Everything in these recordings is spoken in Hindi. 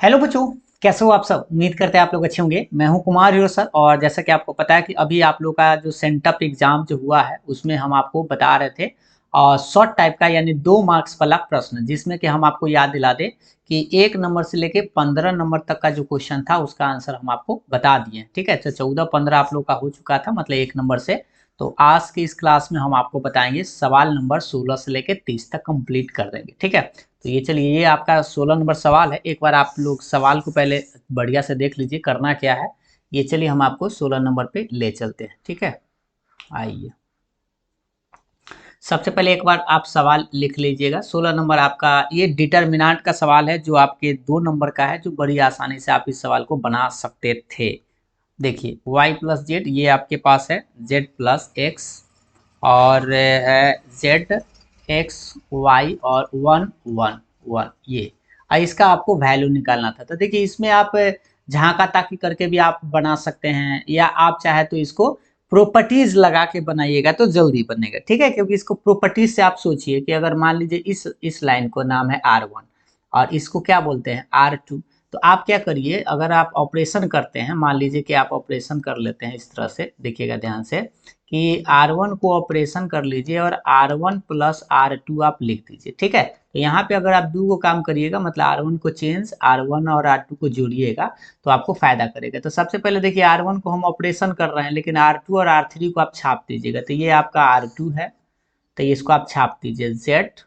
हेलो बच्चों, कैसे हो आप सब। उम्मीद करते हैं आप लोग अच्छे होंगे। मैं हूं कुमार हीरो सर। और जैसा कि आपको पता है कि अभी आप लोग का जो सेंटअप एग्जाम जो हुआ है उसमें हम आपको बता रहे थे शॉर्ट टाइप का यानी 2 मार्क्स वाला प्रश्न, जिसमें कि हम आपको याद दिला दे कि 1 नंबर से लेके 15 नंबर तक का जो क्वेश्चन था उसका आंसर हम आपको बता दिए। ठीक है, तो 14-15 आप लोग का हो चुका था, मतलब 1 नंबर से। तो आज की इस क्लास में हम आपको बताएंगे सवाल नंबर 16 से लेके 30 तक कंप्लीट कर देंगे। ठीक है, तो ये चलिए, ये आपका 16 नंबर सवाल है। एक बार आप लोग सवाल को पहले बढ़िया से देख लीजिए करना क्या है। ये चलिए हम आपको 16 नंबर पे ले चलते हैं। ठीक है, आइए सबसे पहले एक बार आप सवाल लिख लीजिएगा। 16 नंबर आपका ये डिटर्मिनेंट का सवाल है जो आपके 2 नंबर का है, जो बड़ी आसानी से आप इस सवाल को बना सकते थे। देखिए y प्लस जेड ये आपके पास है z प्लस एक्स, और है z एक्स वाई और 1 1 1 ये। इसका आपको वैल्यू निकालना था। तो देखिए इसमें आप झांका ताकी करके भी आप बना सकते हैं, या आप चाहे तो इसको प्रॉपर्टीज लगा के बनाइएगा तो जल्दी बनेगा। ठीक है, क्योंकि इसको प्रॉपर्टीज से आप सोचिए कि अगर मान लीजिए इस लाइन को नाम है R1 और इसको क्या बोलते हैं R2। तो आप क्या करिए, अगर आप ऑपरेशन करते हैं, मान लीजिए कि आप ऑपरेशन कर लेते हैं इस तरह से, देखिएगा ध्यान से कि R1 को ऑपरेशन कर लीजिए और R1 प्लस R2 आप लिख दीजिए। ठीक है, तो यहाँ पे अगर आप दो को काम करिएगा, मतलब R1 को चेंज R1 और R2 को जोड़िएगा तो आपको फायदा करेगा। तो सबसे पहले देखिए R1 को हम ऑपरेशन कर रहे हैं, लेकिन R2 और R3 को आप छाप दीजिएगा। तो ये आपका R2 है, तो इसको आप छाप दीजिए Z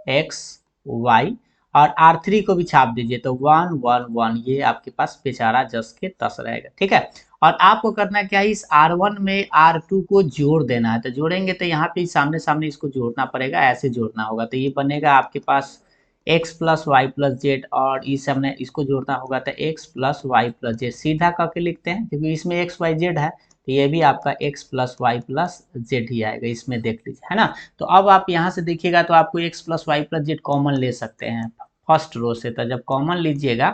एक्स वाई, और R3 को भी छाप दीजिए तो 1 1 1। ये आपके पास बेचारा जस के तस रहेगा। ठीक है, और आपको करना क्या है, इस R1 में R2 को जोड़ देना है। तो जोड़ेंगे तो यहाँ पे सामने सामने इसको जोड़ना पड़ेगा, ऐसे जोड़ना होगा। तो ये बनेगा आपके पास x plus Y plus Z, और इस हमने इसको जोड़ना होगा तो x plus Y plus Z सीधा करके लिखते हैं, क्योंकि इसमें एक्स वाई जेड है। तो ये भी आपका x plus Y plus Z ही आएगा, इसमें देख लीजिए, है ना। तो अब आप यहाँ से देखिएगा तो आपको x plus Y plus Z common ले सकते हैं फर्स्ट रो से। तो जब कॉमन लीजिएगा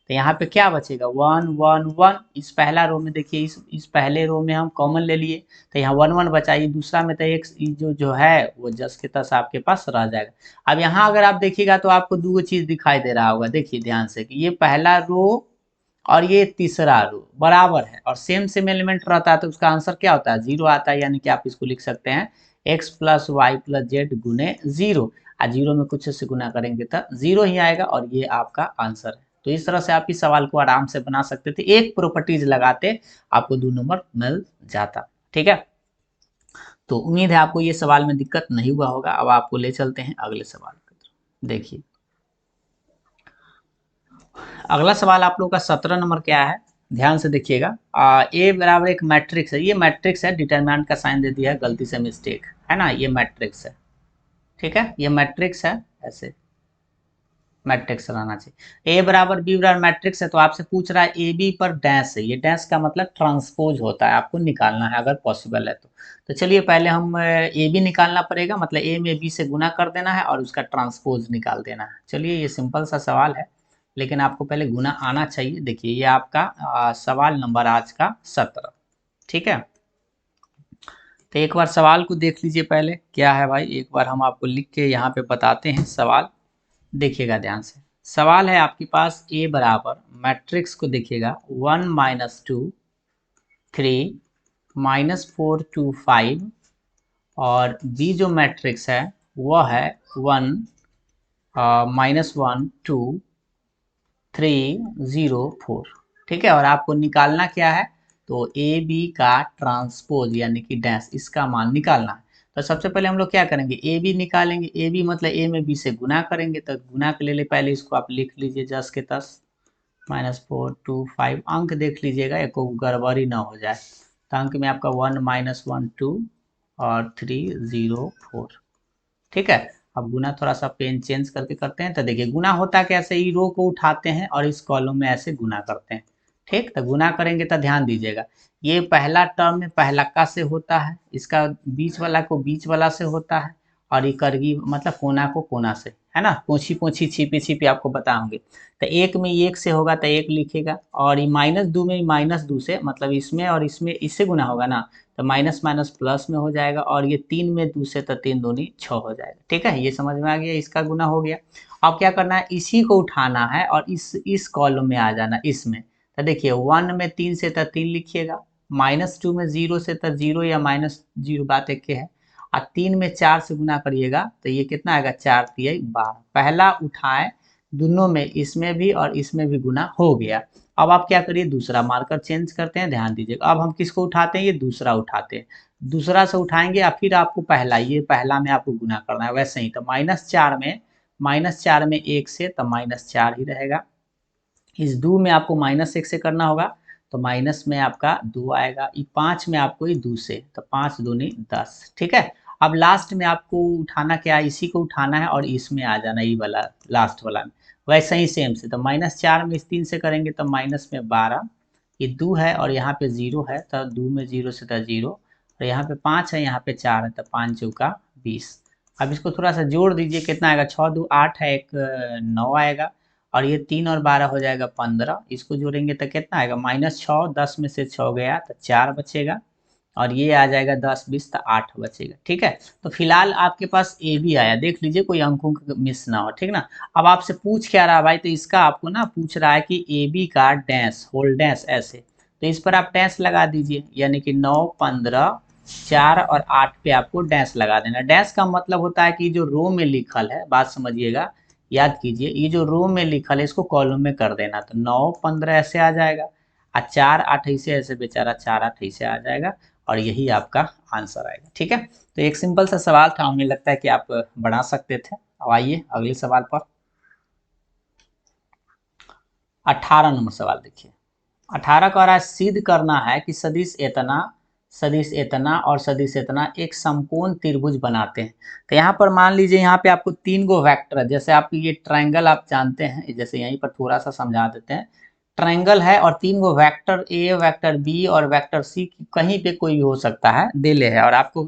तो यहाँ पे क्या बचेगा 1 1 1। इस पहला रो में देखिए, इस पहले रो में हम कॉमन ले लिए तो यहाँ 1 1 बचा। ये दूसरा में तो एक जो जो है वो जस के तस आपके पास रह जाएगा। अब यहाँ अगर आप देखिएगा तो आपको दो चीज दिखाई दे रहा होगा, देखिए ध्यान से कि ये पहला रो और ये तीसरा रो बराबर है और सेम सेम एलिमेंट रहता है, तो उसका आंसर क्या होता है 0 आता है। यानी कि आप इसको लिख सकते हैं x plus Y plus Z गुने 0। और 0 में कुछ से गुना करेंगे तो 0 ही आएगा, और ये आपका आंसर है। तो इस तरह से आप इस सवाल को आराम से बना सकते थे, एक प्रॉपर्टीज लगाते आपको 2 नंबर मिल जाता। ठीक है, तो उम्मीद है आपको ये सवाल में दिक्कत नहीं हुआ होगा। अब आपको ले चलते हैं अगले सवाल की तरफ। देखिए अगला सवाल आप लोग का 17 नंबर क्या है, ध्यान से देखिएगा। ए बराबर एक मैट्रिक्स है, ये मैट्रिक्स है, डिटरमिनेंट का साइन दे दिया है गलती से, मिस्टेक है ना। ये मैट्रिक्स है, ठीक है, ये मैट्रिक्स है, ऐसे मैट्रिक्स रहना चाहिए। ए बराबर बी बराबर मैट्रिक्स है, तो आपसे पूछ रहा है ए बी पर डैश है। ये डैश का मतलब ट्रांसपोज होता है, आपको निकालना है अगर पॉसिबल है तो चलिए पहले हम ए बी निकालना पड़ेगा, मतलब ए में बी से गुना कर देना है और उसका ट्रांसपोज निकाल देना है। चलिए ये सिंपल सा सवाल है, लेकिन आपको पहले गुना आना चाहिए। देखिए ये आपका सवाल नंबर आज का 17। ठीक है, तो एक बार सवाल को देख लीजिए पहले क्या है भाई, एक बार हम आपको लिख के यहाँ पे बताते हैं सवाल। देखिएगा ध्यान से, सवाल है आपके पास ए बराबर मैट्रिक्स को देखिएगा 1 - 2 3 - 4 2 5, और बी जो मैट्रिक्स है वह है 1 - 1 2 3 0 4। ठीक है, और आपको निकालना क्या है, तो ए बी का ट्रांसपोज यानी कि डैश, इसका मान निकालना है। तो सबसे पहले हम लोग क्या करेंगे, ए बी निकालेंगे। ए बी मतलब ए में बी से गुना करेंगे, तो गुना के लिए पहले इसको आप लिख लीजिए जस के तस -4 2 5। अंक देख लीजिएगा एक गड़बड़ी ना हो जाए। तो अंक में आपका 1 - 1 2 और 3 0 4। ठीक है, अब गुना थोड़ा सा पेन चेंज करके करते हैं। तो देखिए गुना होता कैसे, ई रो को उठाते हैं और इस कॉलम में ऐसे गुना करते हैं। ठीक, तो गुना करेंगे तो ध्यान दीजिएगा, ये पहला टर्म में पहलक्का से होता है, इसका बीच वाला को बीच वाला से होता है, और ये करगी मतलब कोना को कोना से, है ना। पोछी पोछी छिपी छिपी आपको बताऊंगे। तो एक में एक से होगा तो एक लिखेगा, और ये -2 में -2 से, मतलब इसमें और इसमें इससे गुना होगा ना, तो माइनस माइनस प्लस में हो जाएगा, और ये 3 में 2 से तो 3 दूनी 6 हो जाएगा। ठीक है, ये समझ में आ गया, इसका गुना हो गया। अब क्या करना है, इसी को उठाना है और इस कॉलम में आ जाना इसमें। तो देखिए 1 में 3 से तो 3 लिखिएगा, -2 में 0 से तो 0 या -0 बात एक के है, और 3 में 4 से गुना करिएगा तो ये कितना आएगा, 4 3 12। पहला उठाए दोनों में, इसमें भी और इसमें भी गुना हो गया। अब आप क्या करिए, दूसरा मार्कर चेंज करते हैं, ध्यान दीजिएगा। अब हम किसको उठाते हैं, ये दूसरा उठाते हैं, दूसरा से उठाएंगे या फिर आपको पहला, ये पहला में आपको गुना करना है वैसे ही। तो -4 में 1 से तो -4 ही रहेगा। इस 2 में आपको -1 से करना होगा तो माइनस में आपका 2 आएगा। 5 में आपको ये 2 से, तो 5 दूनी 10, ठीक है। अब लास्ट में आपको उठाना क्या है, इसी को उठाना है और इसमें आ जाना, ये वाला लास्ट वाला में। वैसे ही सेम से, तो -4 में इस 3 से करेंगे तो माइनस में 12, ये 2 है और यहाँ पे 0 है तो 2 में 0 से तो 0, और यहाँ पे 5 है, यहाँ पे 4 है तो 5 चौका 20। अब इसको थोड़ा सा जोड़ दीजिए, कितना आएगा, 6 2 8 है, एक 9 आएगा, और ये 3 और 12 हो जाएगा 15। इसको जोड़ेंगे तो कितना आएगा, -6, 10 में से 6 गया तो 4 बचेगा, और ये आ जाएगा 10 20 तो 8 बचेगा, ठीक है। तो फिलहाल आपके पास ए बी आया, देख लीजिए कोई अंकों का मिस ना हो, ठीक ना। अब आपसे पूछ क्या रहा है भाई, तो इसका आपको ना पूछ रहा है कि ए बी का डैश होल डैश ऐसे, तो इस पर आप डैश लगा दीजिए, यानी कि 9 15 4 और 8 पे आपको डैश लगा देना। डैश का मतलब होता है कि जो रो में लिखल है, बात समझिएगा, याद कीजिए, ये जो रो में लिखल है इसको कॉलम में कर देना, तो 9 15 ऐसे आ जाएगा, और 4 8 ऐसे ऐसे बेचारा 4 8 ऐसे आ जाएगा, और यही आपका आंसर आएगा, ठीक है। तो एक सिंपल सा सवाल था, हमें लगता है कि आप बना सकते थे। अब आइए अगले सवाल पर। 18 नंबर सवाल देखिए। 18 कह रहा है, सिद्ध करना है कि सदिश इतना और सदिश इतना एक समकोण त्रिभुज बनाते हैं। तो यहाँ पर मान लीजिए, यहाँ पे आपको 3 गो वेक्टर है, जैसे आप ये ट्रायंगल आप जानते हैं, जैसे यहीं पर थोड़ा सा समझा देते हैं। ट्रायंगल है और 3 गो वेक्टर ए, वेक्टर बी और वेक्टर सी, कहीं पे कोई भी हो सकता है, दिले है, और आपको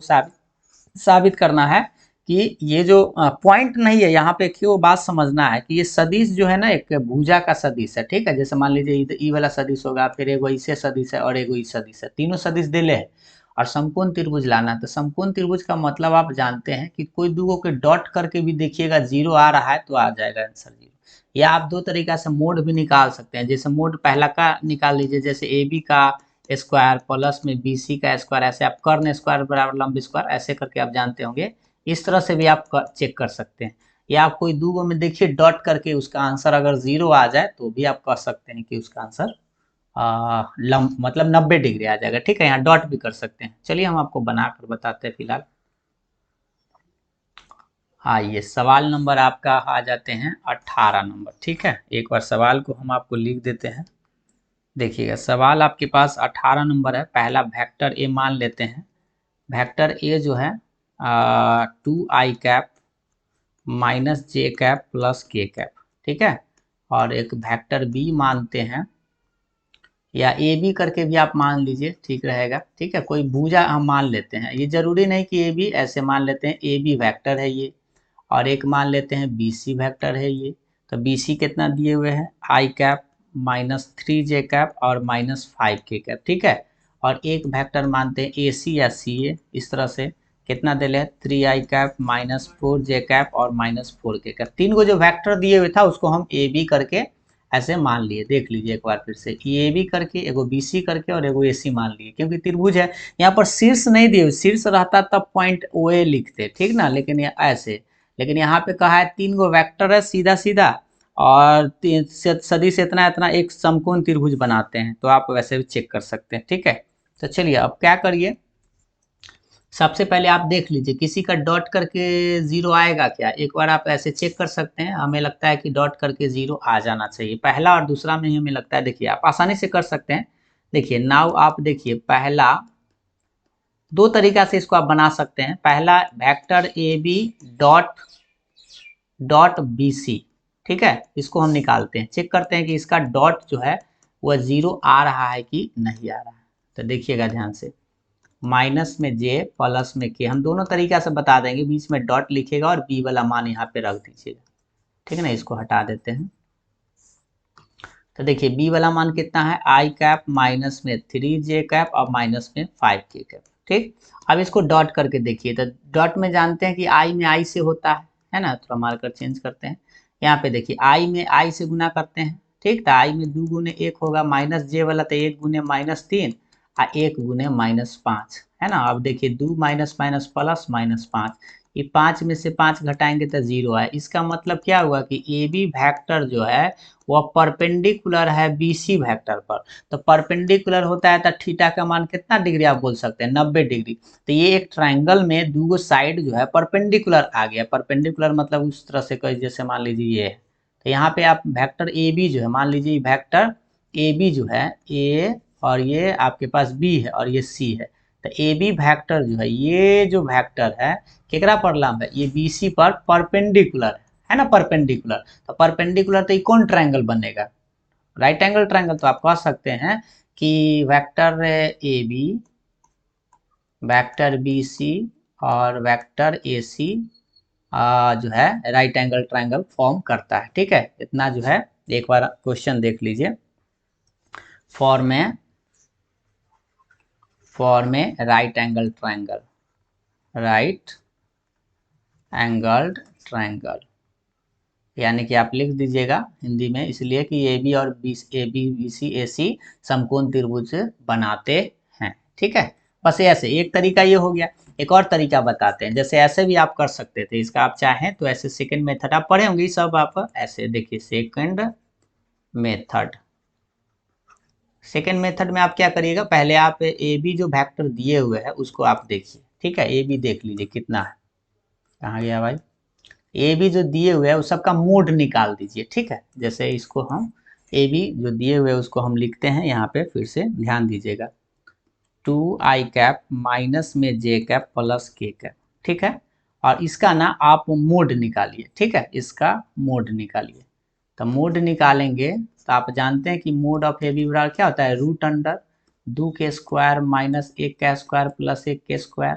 साबित करना है कि ये जो पॉइंट नहीं है यहाँ पे, क्यों बात समझना है कि ये सदिश जो है ना, एक भुजा का सदिश है, ठीक है। जैसे मान लीजिए ई वाला सदिश होगा, फिर एगो इसे सदिश है और एगो ई सदिश है, तीनों सदिश दिले है, और समकोण त्रिभुज लाना है। तो समकोण त्रिभुज का मतलब आप जानते हैं कि कोई दूगो के डॉट करके भी देखिएगा, 0 आ रहा है तो आ जाएगा आंसर 0। या आप दो तरीका से मोड भी निकाल सकते हैं, जैसे मोड पहला का निकाल लीजिए, जैसे ए बी का स्क्वायर प्लस में बी सी का स्क्वायर, ऐसे आप कर्ण स्क्वायर बराबर लंब स्क्वायर ऐसे करके आप जानते होंगे, इस तरह से भी आप चेक कर सकते हैं। या आप कोई दूगो में देखिए डॉट करके उसका आंसर अगर 0 आ जाए तो भी आप कह सकते हैं कि उसका आंसर मतलब 90 डिग्री आ जाएगा, ठीक है। यहाँ डॉट भी कर सकते हैं। चलिए हम आपको बनाकर बताते हैं फिलहाल। हाँ, ये सवाल नंबर आपका आ जाते हैं 18 नंबर, ठीक है। एक बार सवाल को हम आपको लिख देते हैं। देखिएगा सवाल आपके पास 18 नंबर है। पहला वेक्टर ए मान लेते हैं। वेक्टर ए जो है 2i कैप माइनस जे कैप प्लस के कैप, ठीक है। और एक वेक्टर बी मानते हैं, या ए बी करके भी आप मान लीजिए, ठीक रहेगा, ठीक है। कोई भुजा हम मान लेते हैं, ये जरूरी नहीं कि ए बी, ऐसे मान लेते हैं ए बी वेक्टर है ये, और एक मान लेते हैं बी सी वेक्टर है ये। तो बी सी कितना दिए हुए हैं, आई कैप -3 जे कैप और -5 के कैप, ठीक है। और एक वेक्टर मानते हैं ए सी या सी ए, इस तरह से कितना दे रहे, 3i कैप -4 जे कैप और -4 के कैप। 3 को जो वेक्टर दिए हुए था उसको हम ए बी करके ऐसे मान लिए। देख लीजिए एक बार फिर से, ए बी करके, एगो बी सी करके और एगो ए सी मान लिए, क्योंकि त्रिभुज है। यहाँ पर शीर्ष नहीं दिए, शीर्ष रहता तब पॉइंट ओ ए लिखते, ठीक ना, लेकिन ये ऐसे, लेकिन यहाँ पे कहा है 3 गो वेक्टर है सीधा सीधा, और सदिश इतना इतना एक समकोण त्रिभुज बनाते हैं, तो आप वैसे भी चेक कर सकते हैं, ठीक है। तो चलिए अब क्या करिए, सबसे पहले आप देख लीजिए किसी का डॉट करके 0 आएगा क्या, एक बार आप ऐसे चेक कर सकते हैं। हमें लगता है कि डॉट करके 0 आ जाना चाहिए, पहला और दूसरा में ही हमें लगता है। देखिए आप आसानी से कर सकते हैं। देखिए नाउ आप देखिए, पहला दो तरीका से इसको आप बना सकते हैं। पहला vector A B dot B C, ठीक है, इसको हम निकालते हैं, चेक करते हैं कि इसका डॉट जो है वह 0 आ रहा है कि नहीं आ रहा है। तो देखिएगा ध्यान से, माइनस में जे प्लस में के, हम दोनों तरीका से बता देंगे, बीच में डॉट लिखेगा और बी वाला मान यहाँ पे रख दीजिएगा, ठीक है ना। इसको हटा देते हैं। तो देखिए बी वाला मान कितना है, आई कैप -3 जे कैप और -5 के कैप, ठीक। अब इसको डॉट करके देखिए, तो डॉट में जानते हैं कि आई में आई से होता है ना, थोड़ा मार्कर चेंज करते हैं। यहाँ पे देखिए आई में आई से गुना करते हैं, ठीक। तो आई में 2 गुने 1 होगा, माइनस जे वाला तो 1 गुने -3 और 1 गुने -5 है ना। अब देखिए 2 माइनस माइनस प्लस -5, ये 5 में से 5 घटाएंगे तो 0 है। इसका मतलब क्या हुआ कि ए बी वेक्टर जो है वह परपेंडिकुलर है बीसी वेक्टर पर। तो परपेंडिकुलर होता है तो थीटा का मान कितना डिग्री आप बोल सकते हैं, 90 डिग्री। तो ये एक ट्राइंगल में दो साइड जो है परपेंडिकुलर आ गया। परपेंडिकुलर मतलब उस तरह से कोई, जैसे मान लीजिए ये है, तो यहाँ पे आप वेक्टर ए बी जो है, मान लीजिए वेक्टर ए बी जो है, ए और ये आपके पास बी है और ये सी है। तो ए बी वेक्टर जो है, ये जो वेक्टर है केकरा पर लंब है, ये बी सी पर परपेंडिकुलर है ना, परपेंडिकुलर। तो परपेंडिकुलर तो ये कौन ट्रायंगल बनेगा, राइट एंगल ट्रायंगल। तो आप कह सकते हैं कि vector A B, vector B C और वेक्टर ए सी जो है राइट एंगल ट्रायंगल फॉर्म करता है, ठीक है। इतना जो है एक बार क्वेश्चन देख लीजिए। फॉर्म में right angle triangle, right angled triangle, यानी कि आप लिख दीजिएगा हिंदी में, इसलिए कि ए बी और बी सी ए सी समकोण त्रिभुज बनाते हैं, ठीक है। बस ऐसे एक तरीका ये हो गया। एक और तरीका बताते हैं, जैसे ऐसे भी आप कर सकते थे इसका, आप चाहें तो ऐसे सेकंड मेथड आप पढ़े होंगे सब आप, ऐसे देखिए सेकंड मेथड। सेकंड मेथड में आप क्या करिएगा, पहले आप ए बी जो वेक्टर दिए हुए हैं उसको आप देखिए, ठीक है। ए बी देख लीजिए कितना है, कहाँ गया भाई, ए बी जो दिए हुए है उस सबका मोड निकाल दीजिए, ठीक है। जैसे इसको हम ए बी जो दिए हुए है उसको हम लिखते हैं यहाँ पे, फिर से ध्यान दीजिएगा, 2i कैप माइनस में जे कैप प्लस के कैप, ठीक है। और इसका ना आप मोड निकालिए, ठीक है, इसका मोड निकालिए। तो मोड निकालेंगे तो आप जानते हैं कि मोड ऑफ ए बी बराबर क्या होता है, रूट अंडर 2 के स्क्वायर माइनस 1 का स्क्वायर प्लस 1 के स्क्वायर।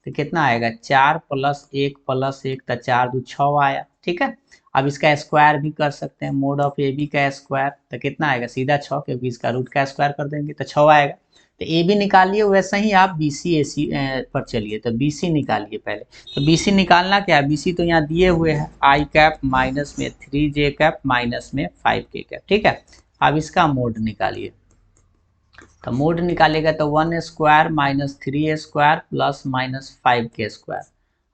तो कितना आएगा, 4 प्लस 1 प्लस 1, तो 4 2 6 आया, ठीक है। अब इसका स्क्वायर भी कर सकते हैं, मोड ऑफ ए बी का स्क्वायर तो कितना आएगा, सीधा 6, क्योंकि इसका रूट का स्क्वायर कर देंगे तो 6 आएगा। तो ए बी निकालिए, वैसे ही आप बी सी ए सी पर चलिए, तो बी सी निकालिए पहले। तो बी सी निकालना क्या है, बी सी तो यहाँ दिए हुए हैं, आई कैप माइनस में 3 जे कैप माइनस में 5 के कैप, ठीक है। अब इसका मोड निकालिए, तो मोड निकालेगा तो 1 square minus 3 square plus minus 5 के स्क्वायर।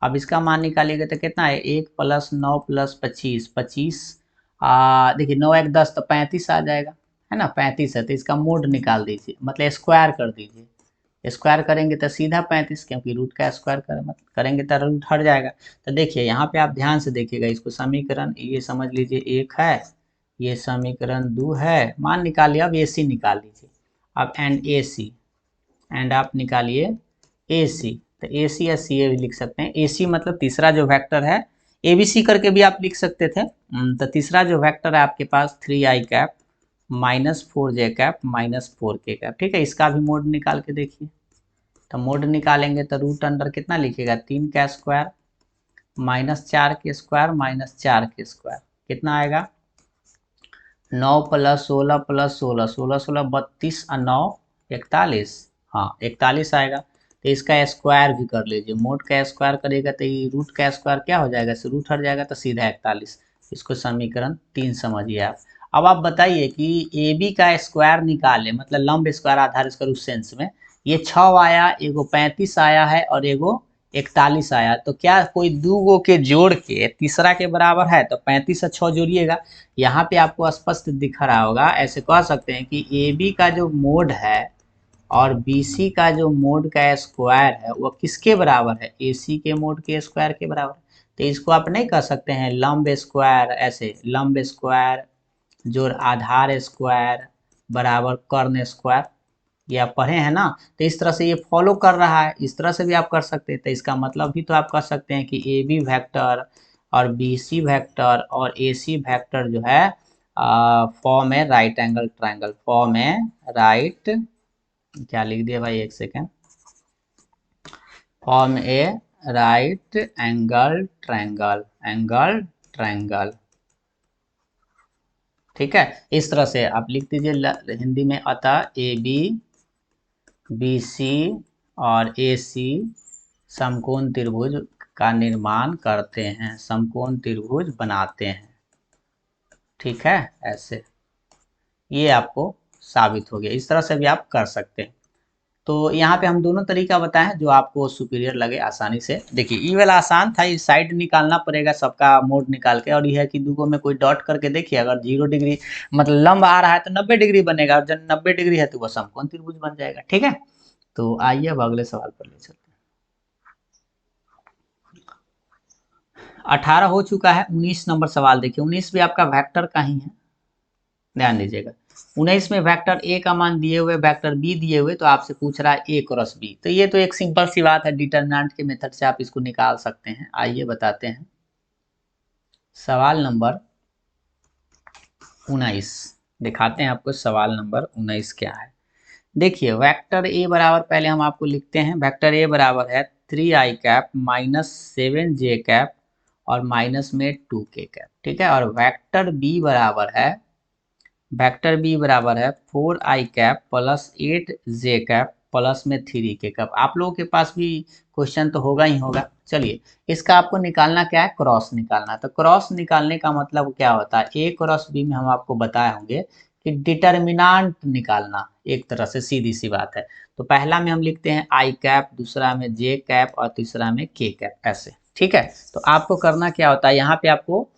अब इसका मान निकालिएगा तो कितना है, 1 प्लस 9 प्लस 25, 25 देखिए 9 1 10 तो 35 आ जाएगा, है ना, 35 है। तो इसका मोड निकाल दीजिए, मतलब स्क्वायर कर दीजिए। स्क्वायर करेंगे तो सीधा 35, क्योंकि रूट का स्क्वायर करेंगे तो रूट हट जाएगा। तो देखिए यहाँ पे आप ध्यान से देखिएगा इसको, समीकरण ये समझ लीजिए 1 है, ये समीकरण 2 है, मान निकालिए। अब ए सी निकाल लीजिए, अब एंड ए सी, एंड आप निकालिए ए सी। तो ए सी या सी ए भी लिख सकते हैं। ए सी मतलब तीसरा जो वेक्टर है, ए बी सी करके भी आप लिख सकते थे। तो तीसरा जो वेक्टर है आपके पास 3i कैप माइनस 4 जे कैप माइनस 4 के कैप, ठीक है। इसका भी मोड निकाल के देखिए। तो मोड निकालेंगे तो रूट अंडर कितना लिखेगा, 3 का स्क्वायर माइनस 4 के स्क्वायर माइनस 4 के स्क्वायर, कितना आएगा, 9 प्लस 16 प्लस 16, 16 16 32 और 9 41, हाँ 41 आएगा। तो इसका स्क्वायर भी कर लीजिए, मोड का स्क्वायर करेगा तो ये रूट का स्क्वायर क्या हो जाएगा, रूट हट जाएगा तो सीधा 41। इसको समीकरण 3 समझिए आप। अब आप बताइए कि ए बी का स्क्वायर निकाले, मतलब लंब स्क्वायर आधार इसका उस सेंस में, ये 6 आया, एगो 35 आया है और एगो 41 आया। तो क्या कोई दो गो के जोड़ के तीसरा के बराबर है, तो 35 से 6 जोड़िएगा। यहाँ पे आपको स्पष्ट दिख रहा होगा, ऐसे कह सकते हैं कि ए बी का जो मोड है और बी सी का जो मोड का स्क्वायर है वो किसके बराबर है, ए सी के मोड के स्क्वायर के बराबर। तो इसको आप नहीं कह सकते हैं लंब स्क्वायर, ऐसे लंब स्क्वायर जोड़ आधार स्क्वायर बराबर कर्ण स्क्वायर, ये आप पढ़े हैं ना। तो इस तरह से ये फॉलो कर रहा है, इस तरह से भी आप कर सकते हैं। तो इसका मतलब भी तो आप कह सकते हैं कि ए बी वेक्टर और बी सी वेक्टर और ए सी वेक्टर जो है फॉर्म है राइट एंगल ट्रायंगल, फॉर्म है राइट, क्या लिख दिया भाई, एक second, form a right angle triangle, angle triangle, ठीक है। इस तरह से आप लिख दीजिए हिंदी में, अतः ए बी बी सी और ए सी समकोण त्रिभुज का निर्माण करते हैं, समकोण त्रिभुज बनाते हैं, ठीक है, ऐसे ये आपको साबित हो गया। इस तरह से भी आप कर सकते हैं। तो यहाँ पे हम दोनों तरीका बताएं जो आपको सुपीरियर लगे आसानी से। देखिए ई वाला आसान था, इस साइड निकालना पड़ेगा सबका मोड निकाल के, और यह है कि दूगों में कोई डॉट करके देखिए, अगर 0 डिग्री मतलब लंब आ रहा है तो 90 डिग्री बनेगा, और जब 90 डिग्री है तो वह समकोण त्रिभुज बन जाएगा। ठीक है, तो आइए अब अगले सवाल पर ले चलते हैं। 18 हो चुका है, 19 नंबर सवाल देखिए। 19 भी आपका वेक्टर का ही है, ध्यान दीजिएगा। 19 में वेक्टर ए का मान दिए हुए, वेक्टर बी दिए हुए, तो आपसे पूछ रहा है ए क्रॉस बी। तो ये तो एक सिंपल सी बात है, डिटरमिनेंट के मेथड से आप इसको निकाल सकते हैं। आइए बताते हैं। सवाल नंबर 19 दिखाते हैं आपको। सवाल नंबर 19 क्या है, देखिए। वेक्टर ए बराबर, पहले हम आपको लिखते हैं, वेक्टर ए बराबर है 3i cap minus 7j cap और माइनस में 2k कैप। ठीक है, और वेक्टर बी बराबर है 4i cap plus 8j cap plus में 3k कैप। आप लोगों के पास भी क्वेश्चन तो होगा ही होगा। चलिए, इसका आपको निकालना क्या है, क्रॉस निकालना। तो क्रॉस निकालने का मतलब क्या होता है, ए क्रॉस बी में हम आपको बताए होंगे कि डिटर्मिनांट निकालना, एक तरह से सीधी सी बात है। तो पहला में हम लिखते हैं आई कैप, दूसरा में जे कैप और तीसरा में के कैप, ऐसे। ठीक है, तो आपको करना क्या होता है, यहाँ पे आपको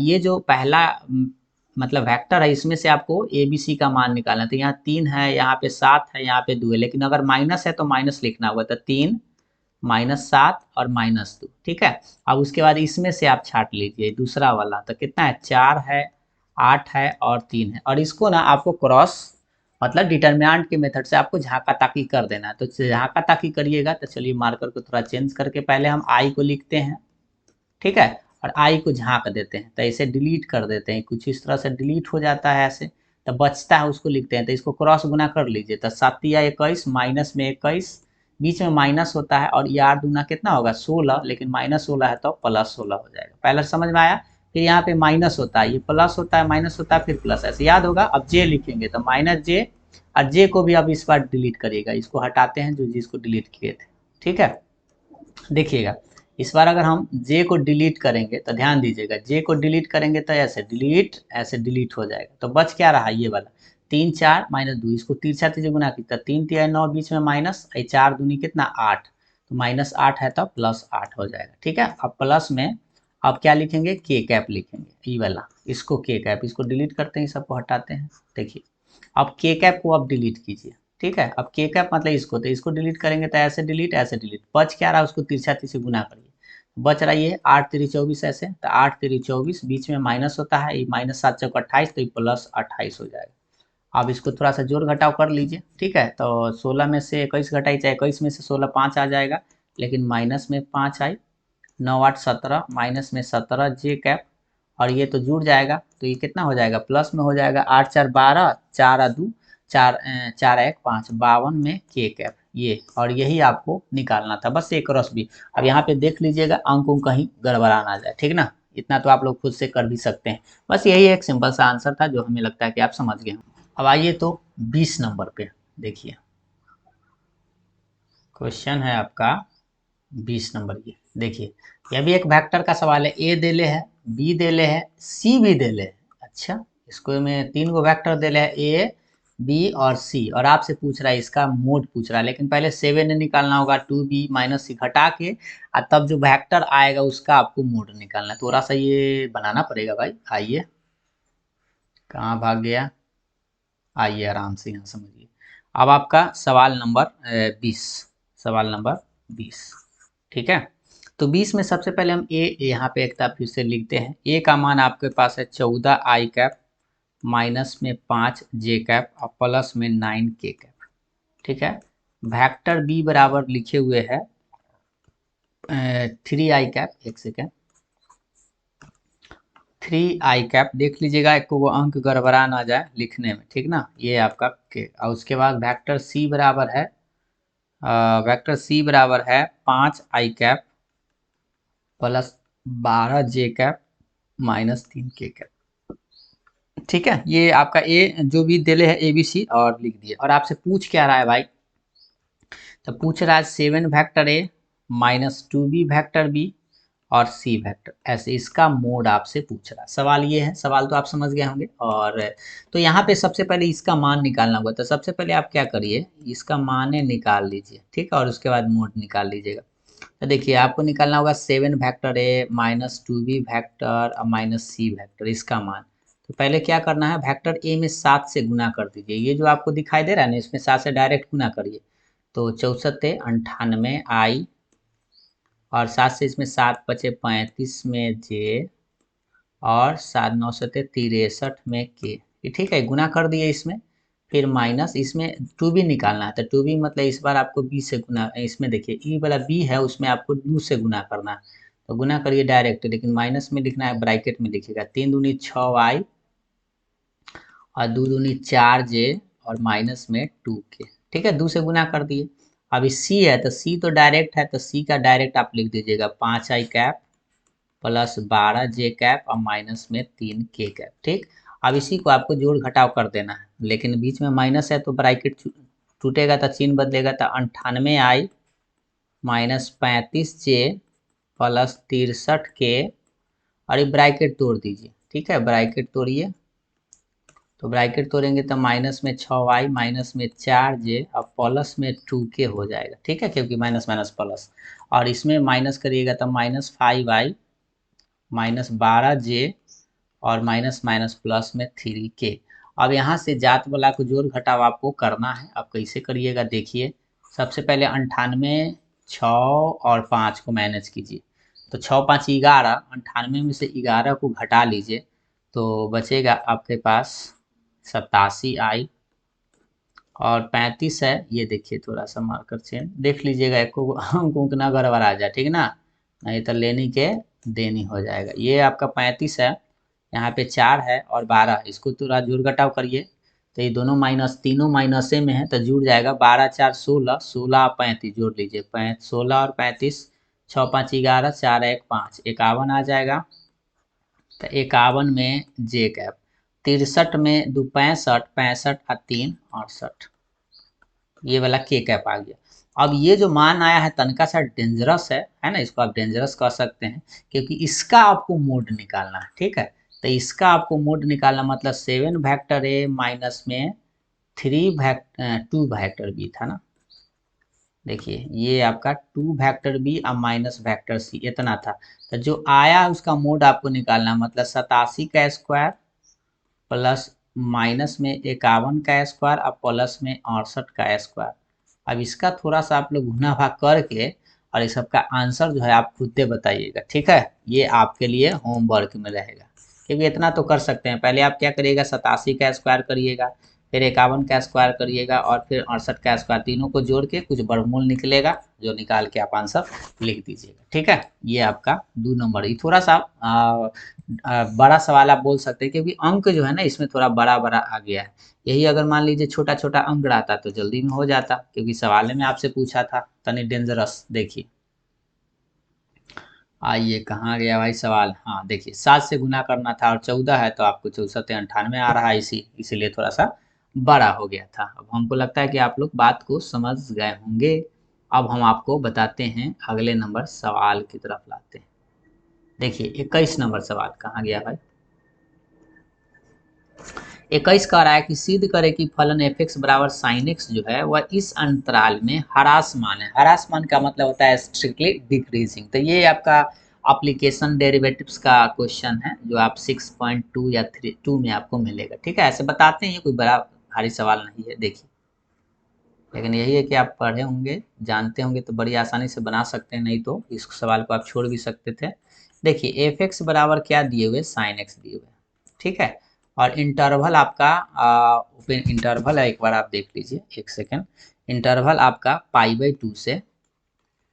ये जो पहला मतलब वेक्टर है, इसमें से आपको ए बी सी का मान निकालना है। तो यहाँ 3 है, यहाँ पे 7 है, यहाँ पे 2 है, लेकिन अगर माइनस है तो माइनस लिखना होगा। तो 3 माइनस 7 और माइनस 2। ठीक है, अब उसके बाद इसमें से आप छाट लीजिए दूसरा वाला। तो कितना है, 4 है, 8 है और 3 है। और इसको ना आपको क्रॉस मतलब डिटर्मिनेंट के मेथड से आपको झाका ताकी कर देना है। तो झाका ताकी करिएगा। तो चलिए मार्कर को थोड़ा चेंज करके पहले हम आई को लिखते हैं। ठीक है, और आई को झाँक देते हैं, तो इसे डिलीट कर देते हैं। कुछ इस तरह से डिलीट हो जाता है ऐसे, तो बचता है उसको लिखते हैं। तो इसको क्रॉस गुना कर लीजिए। तो 7 या 21, माइनस में 21, बीच में माइनस होता है, और ये 8 दूना कितना होगा 16, लेकिन माइनस 16 है तो प्लस 16 हो जाएगा। पहले समझ में आया। फिर यहाँ पे माइनस होता है, ये प्लस होता है, माइनस होता है, फिर प्लस, ऐसे याद होगा। अब जे लिखेंगे तो माइनस जे, और जे को भी अब इस बार डिलीट करिएगा। इसको हटाते हैं जो जिसको डिलीट किए थे। ठीक है, देखिएगा इस बार अगर हम j को डिलीट करेंगे तो ध्यान दीजिएगा, j को डिलीट करेंगे तो ऐसे डिलीट हो जाएगा। तो बच क्या रहा, ये वाला 3 4 माइनस 2, इसको तिरछा तिरछा गुना किया, 3 3 9, बीच में माइनस, 4 दूनी कितना 8, तो माइनस 8 है तो प्लस 8 हो जाएगा। ठीक है, अब प्लस में अब क्या लिखेंगे, के कैप लिखेंगे, ये वाला, इसको के कैप, इसको डिलीट करते हैं, सबको हटाते हैं। देखिए अब के कैप को अब डिलीट कीजिए। ठीक है, अब के कैप मतलब इसको, तो इसको डिलीट करेंगे तो ऐसे डिलीट, ऐसे डिलीट, बच क्या रहा, उसको तिरछा तिरछे गुना करिए। बच रहा है 8 3 24, ऐसे। तो 8 3 24, बीच में माइनस होता है, ये माइनस 7 चौक 28, तो ये प्लस 28 हो जाएगा। अब इसको थोड़ा सा जोड़ घटाव कर लीजिए। ठीक है, तो 16 में से 21 घटाई, चाहे 21 में से 16, 5 आ जाएगा, लेकिन माइनस में 5 आई, 9 8 17, माइनस में 17 जे कैप, और ये तो जुड़ जाएगा, तो ये कितना हो जाएगा, प्लस में हो जाएगा। 8 4 12, 4 आ 2, 4 4 1 5, 52 में के कैप, ये। और यही आपको निकालना था, बस एक क्रॉस भी। अब यहाँ पे देख लीजिएगा अंकों कहीं गड़बड़ा ना जाए। ठीक ना, इतना तो आप लोग खुद से कर भी सकते हैं। बस यही एक सिंपल सा आंसर था जो हमें लगता है कि आप समझ गए हों। अब आइए तो 20 नंबर पे देखिए, क्वेश्चन है आपका 20 नंबर। ये देखिए, यह भी एक वेक्टर का सवाल है। ए देले है, बी देले है, सी भी देले है। अच्छा, इसको में 3 गो वेक्टर देले है, ए बी और सी, और आपसे पूछ रहा है इसका मोड पूछ रहा है। लेकिन पहले 7 निकालना होगा, 2b माइनस सी घटा के, और तब जो वेक्टर आएगा उसका आपको मोड निकालना है। थोड़ा सा ये बनाना पड़ेगा भाई। आइए, कहाँ भाग गया, आइए आराम से यहाँ समझिए। अब आपका सवाल नंबर 20, सवाल नंबर 20। ठीक है, तो 20 में सबसे पहले हम ए यहाँ पे एक फिर से लिखते हैं। ए का मान आपके पास है 14 आई कैप, माइनस में 5 जे कैप और प्लस में 9 के कैप। ठीक है, वेक्टर बी बराबर लिखे हुए है 3 आई कैप, एक सेकेंड, 3 आई कैप देख लीजिएगा, एक को अंक गड़बड़ा ना जाए लिखने में। ठीक ना, ये आपका के। और उसके बाद वेक्टर सी बराबर है वेक्टर सी बराबर है 5 आई कैप प्लस 12 जे कैप माइनस 3 के कैप। ठीक है, ये आपका ए जो भी दिले है ए बी सी, और लिख दिए। और आपसे पूछ क्या रहा है भाई, तो पूछ रहा है 7 vector A minus 2b vector B और सी वेक्टर, ऐसे इसका मोड आपसे पूछ रहा है। सवाल ये है, सवाल तो आप समझ गए होंगे। और तो यहाँ पे सबसे पहले इसका मान निकालना होगा, तो सबसे पहले आप क्या करिए, इसका मान निकाल लीजिए, ठीक है, और उसके बाद मोड निकाल लीजिएगा। तो देखिए आपको निकालना होगा 7 vector A minus 2b vector और माइनस सी वेक्टर, इसका मान। तो पहले क्या करना है, वेक्टर ए में 7 से गुना कर दीजिए, ये जो आपको दिखाई दे रहा है ना, इसमें 7 से डायरेक्ट गुना करिए। तो 64 98 आई, और 7 से इसमें 7 बचे 35 में जे, और 7 9 सते 63 में के, ये ठीक है, गुना कर दिए इसमें। फिर माइनस इसमें 2b निकालना है, तो 2b मतलब इस बार आपको b से गुना, इसमें देखिए ई वाला b है, उसमें आपको 2 से गुना करना है, तो गुना करिए डायरेक्ट, लेकिन माइनस में लिखना है, ब्रैकेट में लिखिएगा। 3 दूनी 6 आई और 2 दूनी 4 जे, और माइनस में 2 के, ठीक है, 2 से गुना कर दिए। अभी सी है, तो सी तो डायरेक्ट है, तो सी का डायरेक्ट आप लिख दीजिएगा 5 आई कैप प्लस 12 जे कैप और माइनस में 3 के कैप, ठीक। अब इसी को आपको जोड़ घटाव कर देना है, लेकिन बीच में माइनस है तो ब्रैकेट टूटेगा तो चिन्ह बदलेगा, तो 98 आई माइनस 35 जे प्लस 63 के, और ये ब्रैकेट तोड़ दीजिए, ठीक है, ब्रैकेट तोड़िए। तो ब्रैकेट तोड़ेंगे तो माइनस में 6 आई माइनस में 4 जे और प्लस में 2 के हो जाएगा, ठीक है, क्योंकि माइनस माइनस प्लस, और इसमें माइनस करिएगा तो माइनस 5 आई माइनस 12 जे और माइनस माइनस प्लस में 3 के। अब यहाँ से जात वाला को जोड़ घटाव आपको करना है, अब कैसे करिएगा देखिए। सबसे पहले 98 6 और 5 को मैनेज कीजिए, तो 6 5 11, 98 में से 11 को घटा लीजिए, तो बचेगा आपके पास 87 आई, और 35 है, ये देखिए थोड़ा सा मार्कर चेंज देख लीजिएगा, एक को अंक ना गड़बड़ आ जाए, ठीक ना, नहीं तो लेनी के देनी हो जाएगा। ये आपका 35 है, यहाँ पे 4 है और 12, इसको थोड़ा जोड़ घटाव करिए, तो ये दोनों माइनस, तीनों माइनसे में है, तो जुड़ जाएगा 12 4 16, 16 35 जोड़ लीजिए, 16 और 35, 6 5 11, 4 1 5, 51 आ जाएगा। तो 51 में जे कैप, 63 में 2 65, 65 और 3 68, ये वाला के कैप आ गया। अब ये जो मान आया है तनका सा डेंजरस है ना, इसको आप डेंजरस कह सकते हैं, क्योंकि इसका आपको मोड निकालना है, ठीक है। तो इसका आपको मोड निकालना मतलब 7 वेक्टर ए माइनस में 2 वेक्टर बी था ना, देखिए ये आपका 2 वेक्टर बी और माइनस वेक्टर सी इतना था। तो जो आया उसका मोड आपको निकालना, मतलब 87 का स्क्वायर प्लस माइनस में 51 का स्क्वायर और प्लस में 68 का स्क्वायर। अब इसका थोड़ा सा आप लोग गुना भाग करके और इस सबका आंसर जो है आप खुद से बताइएगा, ठीक है, ये आपके लिए होमवर्क में रहेगा, क्योंकि इतना तो कर सकते हैं। पहले आप क्या करिएगा, 87 का स्क्वायर करिएगा, फिर 51 का स्क्वायर करिएगा, और फिर 68 का स्क्वायर, तीनों को जोड़ के कुछ वर्गमूल निकलेगा, जो निकाल के आप आंसर लिख दीजिएगा, ठीक है। ये आपका 2 नंबर, ये थोड़ा सा बड़ा सवाल आप बोल सकते हैं, क्योंकि अंक जो है ना इसमें थोड़ा बड़ा बड़ा आ गया है। यही अगर मान लीजिए छोटा छोटा अंक रहता तो जल्दी में हो जाता, क्योंकि सवाल में आपसे पूछा था, तनी डेंजरस। देखिए आइए कहाँ गया भाई सवाल, हाँ देखिए 7 से गुना करना था और 14 है, तो आपको 64 98 आ रहा है, इसीलिए थोड़ा सा बड़ा हो गया था। अब हमको लगता है कि आप लोग बात को समझ गए होंगे। अब हम आपको बताते हैं, अगले नंबर सवाल की तरफ लाते हैं। देखिए 21 नंबर सवाल कहाँ गया भाई, 21 कह रहा है कि सिद्ध करे कि फलन एफ एक्स बराबर साइन एक्स जो है वह इस अंतराल में ह्रासमान है। ह्रासमान का मतलब होता है स्ट्रिक्टली डिक्रीजिंग। तो ये आपका एप्लीकेशन डेरिवेटिव्स का क्वेश्चन है, जो आप 6.2 या 2 में आपको मिलेगा, ठीक है। ऐसे बताते हैं, ये कोई बड़ा भारी सवाल नहीं है, देखिए, लेकिन यही है कि आप पढ़े होंगे, जानते होंगे, तो बड़ी आसानी से बना सकते हैं, नहीं तो इस सवाल को आप छोड़ भी सकते थे। देखिए एफ एक्स बराबर क्या दिए हुए, साइन एक्स दिए हुए, ठीक है, और इंटरवल आपका ओपन इंटरवल है, एक बार आप देख लीजिए, एक सेकेंड, इंटरवल आपका π/2 से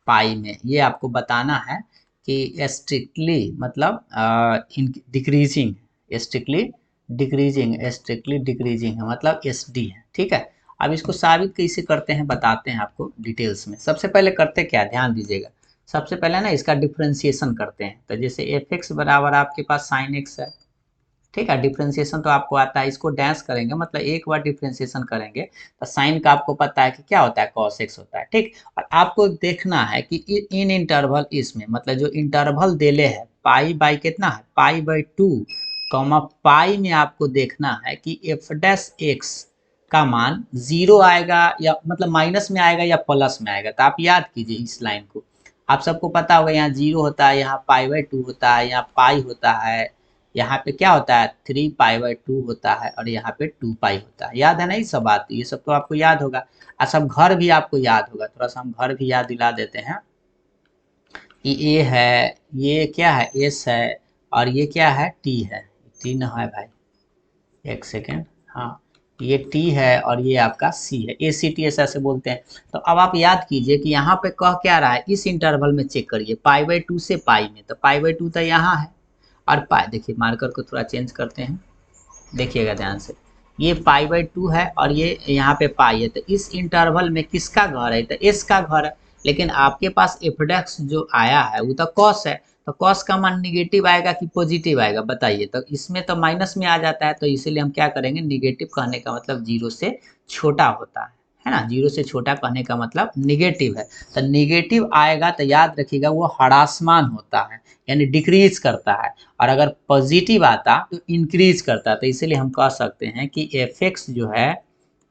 पाई में, ये आपको बताना है कि स्ट्रिक्टली मतलब डिक्रीजिंग, स्ट्रिक्टली डिक्रीजिंग है, मतलब SD है, ठीक है। अब इसको साबित कैसे करते हैं बताते हैं आपको डिटेल्स में। सबसे पहले करते क्या, ध्यान दीजिएगा, सबसे पहले ना इसका डिफ्रेंसिएशन करते हैं। तो जैसे एफ एक्स बराबर आपके पास साइन एक्स है, ठीक है। डिफ्रेंशिएशन तो आपको आता है, इसको डैश करेंगे मतलब एक बार डिफ्रेंशिएशन करेंगे तो साइन का आपको पता है कि क्या होता है, cos x होता है। ठीक, और आपको देखना है कि इन इंटरवल इसमें मतलब जो इंटरवल देले है पाई बाई कितना है, पाई बाई 2 कॉमा पाई में आपको देखना है कि एफ डैश एक्स का मान 0 आएगा या मतलब माइनस में आएगा या प्लस में आएगा। तो आप याद कीजिए इस लाइन को, आप सबको पता होगा यहाँ 0 होता है, यहाँ पाई बाई 2 होता है, यहाँ पाई होता है, यहाँ पे क्या होता है 3 पाई बाई 2 होता है और यहाँ पे 2 पाई होता है। याद है ना ये सब बात, ये सब तो आपको याद होगा और सब घर भी आपको याद होगा। थोड़ा सा हम घर भी याद दिला देते हैं कि ए है, ये क्या है एस है और ये क्या है टी है, टी न है भाई, एक सेकेंड, हाँ ये टी है और ये आपका सी है, ए सी टी एस ऐसे बोलते हैं। तो अब आप याद कीजिए कि यहाँ पे कह क्या रहा है, इस इंटरवल में चेक करिए पाई बाई 2 से पाई में, तो पाई बाई 2 तो यहाँ है और पाई, देखिए मार्कर को थोड़ा चेंज करते हैं, देखिएगा ध्यान से, ये पाई बाई 2 है और ये यहाँ पे पाई है, तो इस इंटरवल में किसका घर है, तो एस का घर है। लेकिन आपके पास एफ डैश जो आया है वो तो कॉस है, तो कॉस का मान निगेटिव आएगा कि पॉजिटिव आएगा बताइए, तो इसमें तो माइनस में आ जाता है, तो इसीलिए हम क्या करेंगे, निगेटिव कहने का मतलब 0 से छोटा होता है ना, 0 से छोटा कहने का मतलब निगेटिव है। तो निगेटिव आएगा तो याद रखिएगा वो ह्रासमान होता है यानी डिक्रीज करता है, और अगर पॉजिटिव आता तो इंक्रीज करता है। तो इसीलिए हम कह सकते हैं कि एफ एक्स जो है,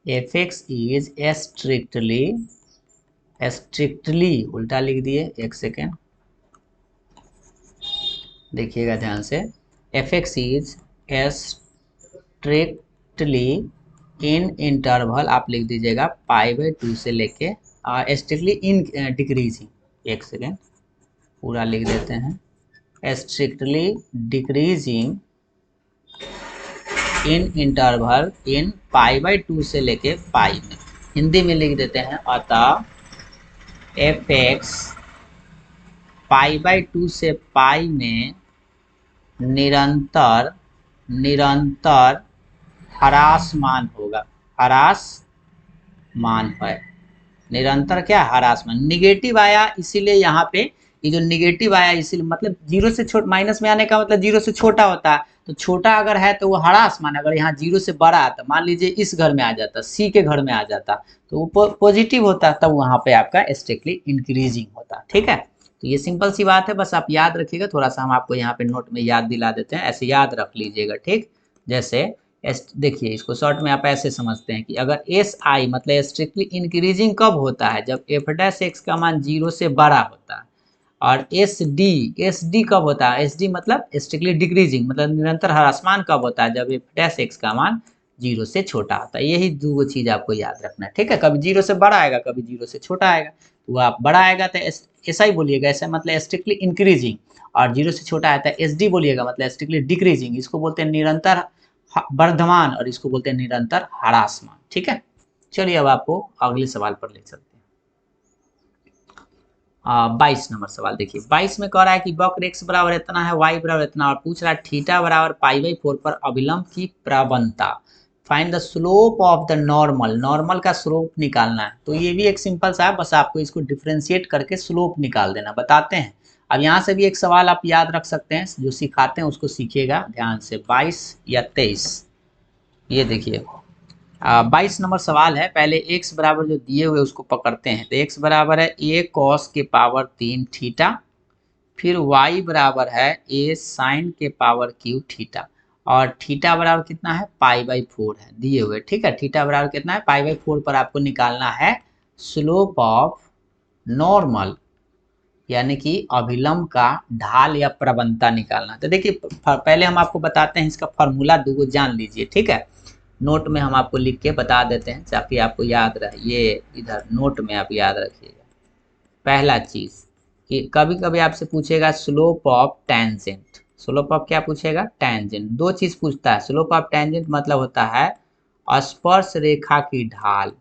एफ एक्स इज स्ट्रिक्टली उल्टा लिख दिए, एक सेकेंड देखिएगा ध्यान से, F x is strictly in interval, आप लिख दीजिएगा पाई बाई 2 से लेके स्ट्रिक्टली इन डिक्रीजिंग, एक सेकेंड पूरा लिख देते हैं, strictly decreasing in interval in pi by 2 से लेके पाई में, हिंदी में लिख देते हैं अतः एफ एक्स पाई बाई 2 से पाई में निरंतर निरंतर ह्रासमान होगा, ह्रासमान है, निरंतर क्या ह्रासमान, निगेटिव आया इसीलिए यहाँ पे ये जो निगेटिव आया इसीलिए मतलब 0 से छोटा, माइनस में आने का मतलब 0 से छोटा होता है, तो छोटा अगर है तो वो ह्रासमान, अगर यहाँ 0 से बड़ा आता, मान लीजिए इस घर में आ जाता, सी के घर में आ जाता तो वो पॉजिटिव होता, तब वहाँ पे आपका स्ट्रिक्टली इंक्रीजिंग होता। ठीक है, तो ये सिंपल सी बात है, बस आप याद रखिएगा, थोड़ा सा हम आपको यहाँ पे नोट में याद दिला देते हैं, ऐसे याद रख लीजिएगा। ठीक, जैसे देखिए इसको शॉर्ट में आप ऐसे समझते हैं कि अगर एस आई मतलब स्ट्रिक्टली इंक्रीजिंग कब होता है, जब एफ डैश एक्स का मान 0 से बड़ा होता है, और एस डी कब होता है, एस डी मतलब स्ट्रिक्टली डिक्रीजिंग मतलब निरंतर ह्रासमान कब होता है, जब एफ डैश एक्स का मान 0 से छोटा होता है। यही दो चीज आपको याद रखना है। ठीक है, कभी 0 से बड़ा आएगा, कभी 0 से छोटा आएगा, तो आप बड़ा आएगा तो ऐसा ही बोलिएगा, ऐसा मतलब स्ट्रिक्टली इंक्रीजिंग, और 0 से छोटा आता है एस डी बोलिएगा मतलब स्ट्रिक्टली डिक्रीजिंग, इसको बोलते हैं निरंतर वर्धमान और इसको बोलते हैं निरंतर ह्रासमान। ठीक है, चलिए अब आपको अगले सवाल पर ले चलते हैं। 22 नंबर सवाल देखिए, 22 में कह रहा है कि वक्र x बराबर इतना है, y बराबर इतना, और पूछ रहा है थीटा बराबर पाई बाई 4 पर अभिलंब की प्रवणता, find the slope of the normal, normal का स्लोप निकालना है। तो ये भी एक सिंपल सा है, बस आपको इसको डिफ्रेंशिएट करके स्लोप निकाल देना, बताते हैं। अब यहाँ से भी एक सवाल आप याद रख सकते हैं, जो सिखाते हैं उसको सीखिएगा ध्यान से। 22 या 23, ये देखिए 22 नंबर सवाल है। पहले x बराबर जो दिए हुए उसको पकड़ते हैं, तो x बराबर है a cos के पावर 3 थीटा, फिर y बराबर है a साइन के पावर q थीटा, और थीटा बराबर कितना है पाई बाई 4 है दिए हुए। ठीक है, थीटा बराबर कितना है पाई बाई 4 पर आपको निकालना है स्लोप ऑफ नॉर्मल यानी कि अभिलंब का ढाल या प्रवणता निकालना। तो देखिए पहले हम आपको बताते हैं इसका फॉर्मूला, दो जान लीजिए। ठीक है, नोट में हम आपको लिख के बता देते हैं ताकि आपको याद रहे, ये इधर नोट में आप याद रखिएगा। पहला चीज कि कभी कभी आपसे पूछेगा slope of tangent, slope of क्या पूछेगा, टेंजेंट। दो चीज पूछता है, स्लोप ऑफ टेंजेंट मतलब होता है स्पर्श रेखा की ढाल,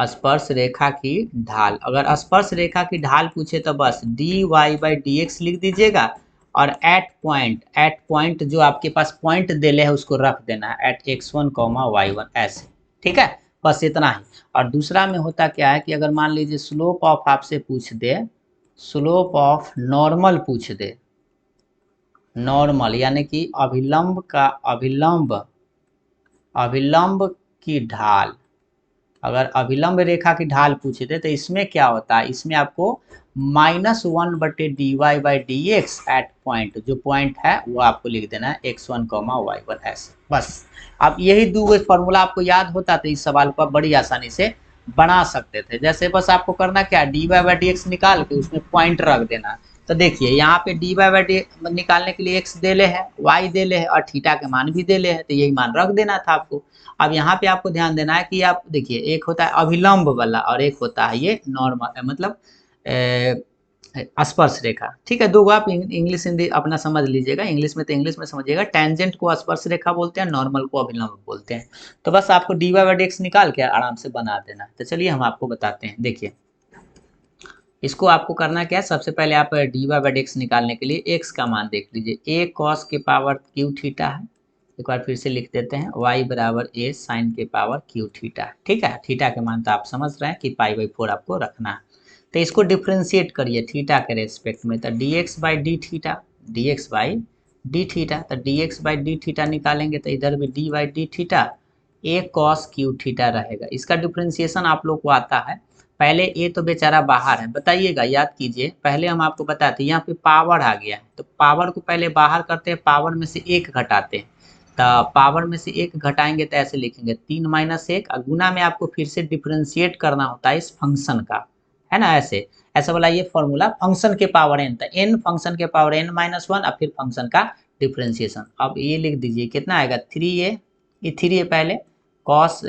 स्पर्श रेखा की ढाल। अगर स्पर्श रेखा की ढाल पूछे तो बस dy बाई डी एक्स लिख दीजिएगा, और एट पॉइंट जो आपके पास पॉइंट देले है उसको रख देना है एट x1 y1 ऐसे। ठीक है, बस इतना ही। और दूसरा में होता क्या है कि अगर मान लीजिए स्लोप ऑफ आपसे पूछ दे, स्लोप ऑफ नॉर्मल पूछ दे, नॉर्मल यानी कि अभिलंब की ढाल। अगर अभिलंब रेखा की ढाल पूछे थे तो इसमें क्या होता है, इसमें आपको -1/dy/dx एट पॉइंट, जो पॉइंट है वो आपको लिख देना है x1, y1 ऐसे। बस अब यही दो फॉर्मूला आपको याद होता तो इस सवाल को आप बड़ी आसानी से बना सकते थे। जैसे बस आपको करना क्या, dy/dx निकाल के उसमें पॉइंट रख देना। तो देखिए यहाँ पे dy/dx निकालने के लिए x देले है, y देले है और थीटा के मान भी देले है, तो यही मान रख देना था आपको। अब यहाँ पे आपको ध्यान देना है कि आप देखिए एक होता है अभिलंब वाला और एक होता है ये नॉर्मल, मतलब स्पर्श रेखा। ठीक है, दो आप इंग्लिश हिंदी अपना समझ लीजिएगा। इंग्लिश में तो इंग्लिश में समझिएगा, टेंजेंट को स्पर्श रेखा बोलते हैं, नॉर्मल को अभिलंब बोलते हैं। तो बस आपको dy/dx निकाल के आराम से बना देना। तो चलिए हम आपको बताते हैं। देखिए इसको आपको करना क्या है, सबसे पहले आप dy/dx निकालने के लिए x का मान देख लीजिए, a cos के पावर q थीटा है। एक बार फिर से लिख देते हैं, y बराबर a साइन के पावर q थीटा। ठीक है, थीटा के मान तो आप समझ रहे हैं कि π/4 आपको रखना है। तो इसको डिफ्रेंशिएट करिए थीटा के रेस्पेक्ट में, तो dx/d थीटा, तो dx/d थीटा निकालेंगे तो इधर भी d/d theta a cos q theta रहेगा। इसका डिफ्रेंशिएशन आप लोग को आता है। पहले ए तो बेचारा बाहर है, बताइएगा, याद कीजिए, पहले हम आपको बताते हैं यहाँ पे पावर आ गया है, तो पावर को पहले बाहर करते हैं, पावर में से एक घटाते हैं। तो पावर में से एक घटाएंगे तो ऐसे लिखेंगे 3 - 1, और गुना में आपको फिर से डिफ्रेंशिएट करना होता है इस फंक्शन का, है ना। ऐसे ऐसा वाला ये फॉर्मूला फंक्शन के पावर n था, n फंक्शन के पावर n-1 और फिर फंक्शन का डिफ्रेंशिएशन। अब ये लिख दीजिए कितना आएगा 3a, ये 3a पहले कॉस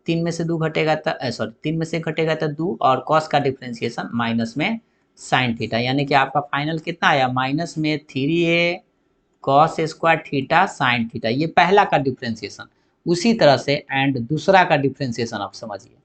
3 में से 2 घटेगा तो सॉरी 3 में से घटेगा तो 2, और कॉस का डिफ्रेंशिएशन माइनस में साइन थीटा, यानी कि आपका फाइनल कितना आया माइनस में 3a cos square theta sine theta. ये पहला का डिफ्रेंशिएशन। उसी तरह से एंड दूसरा का डिफ्रेंशिएशन आप समझिए,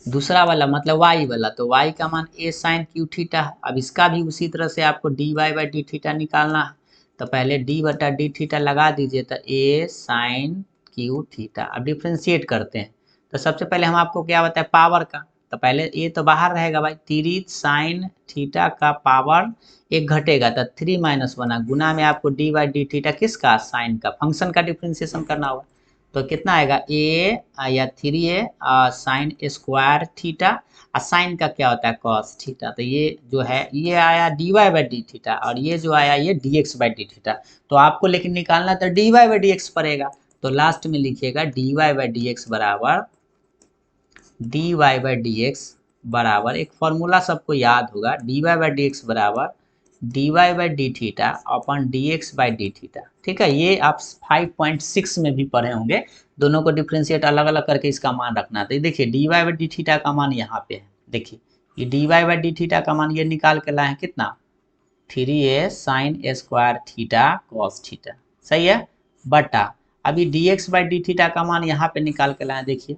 दूसरा वाला मतलब y वाला, तो y का मान a साइन क्यू थीटा है। अब इसका भी उसी तरह से आपको dy/d थीटा निकालना है, तो पहले d/d थीटा लगा दीजिए, तो a साइन क्यू थीटा। अब डिफ्रेंशिएट करते हैं, तो सबसे पहले हम आपको क्या बताए पावर का, तो पहले a तो बाहर रहेगा भाई, 3 साइन थीटा का पावर एक घटेगा तो 3 - 1, गुना में आपको dy/d थीटा किसका, साइन का, फंक्शन का डिफ्रेंशिएशन करना होगा। तो कितना आएगा a या 3a साइन स्क्वायर थीटा, और साइन का क्या होता है कॉस थीटा। तो ये जो है ये आया dy/d थीटा, और ये जो आया ये dx/d थीटा। तो आपको लेकिन निकालना तो dy/dx पड़ेगा, तो लास्ट में लिखिएगा dy/dx बराबर एक फॉर्मूला सबको याद होगा, dy/dx बराबर dy/d थीटा अपन dx/d थीटा। ठीक है, ये आप 5.6 में भी पढ़े होंगे, दोनों को डिफ्रेंशिएट अलग अलग करके इसका मान रखना। तो देखिए dy/d थीटा का मान यहाँ पे है, देखिए ये dy/d थीटा का मान ये निकाल के लाए कितना 3a sine square theta cos theta, सही है, बटा अभी dx/d थीटा का मान यहाँ पे निकाल के लाए, देखिए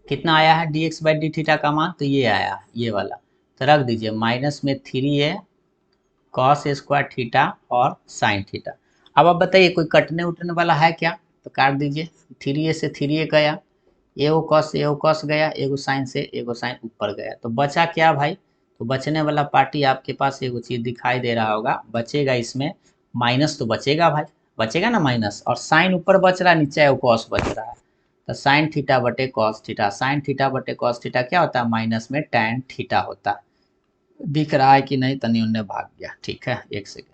कितना आया है dx/d थीटा का मान, तो ये आया ये वाला, तो रख दीजिए माइनस में 3a कॉस स्क्वायर थीटा और साइन थीटा। अब आप बताइए कोई कटने उठने वाला है क्या, तो काट दीजिए, 3a से 3a गया, एगो कॉस गया, एगो साइन से एगो साइन ऊपर गया, तो बचा क्या भाई, तो बचने वाला पार्टी आपके पास एगो चीज दिखाई दे रहा होगा, बचेगा इसमें माइनस, तो बचेगा भाई, बचेगा ना माइनस, और साइन ऊपर बच रहा है, नीचे एगो कॉस बच रहा है, तो साइन थीटा बटे कॉस थीटा, साइन थीटा बटे कॉस थीटा क्या होता है माइनस में टैन थीटा होता है। दिख रहा है कि नहीं, तनी उन्ने भाग गया, ठीक है एक सेकेंड।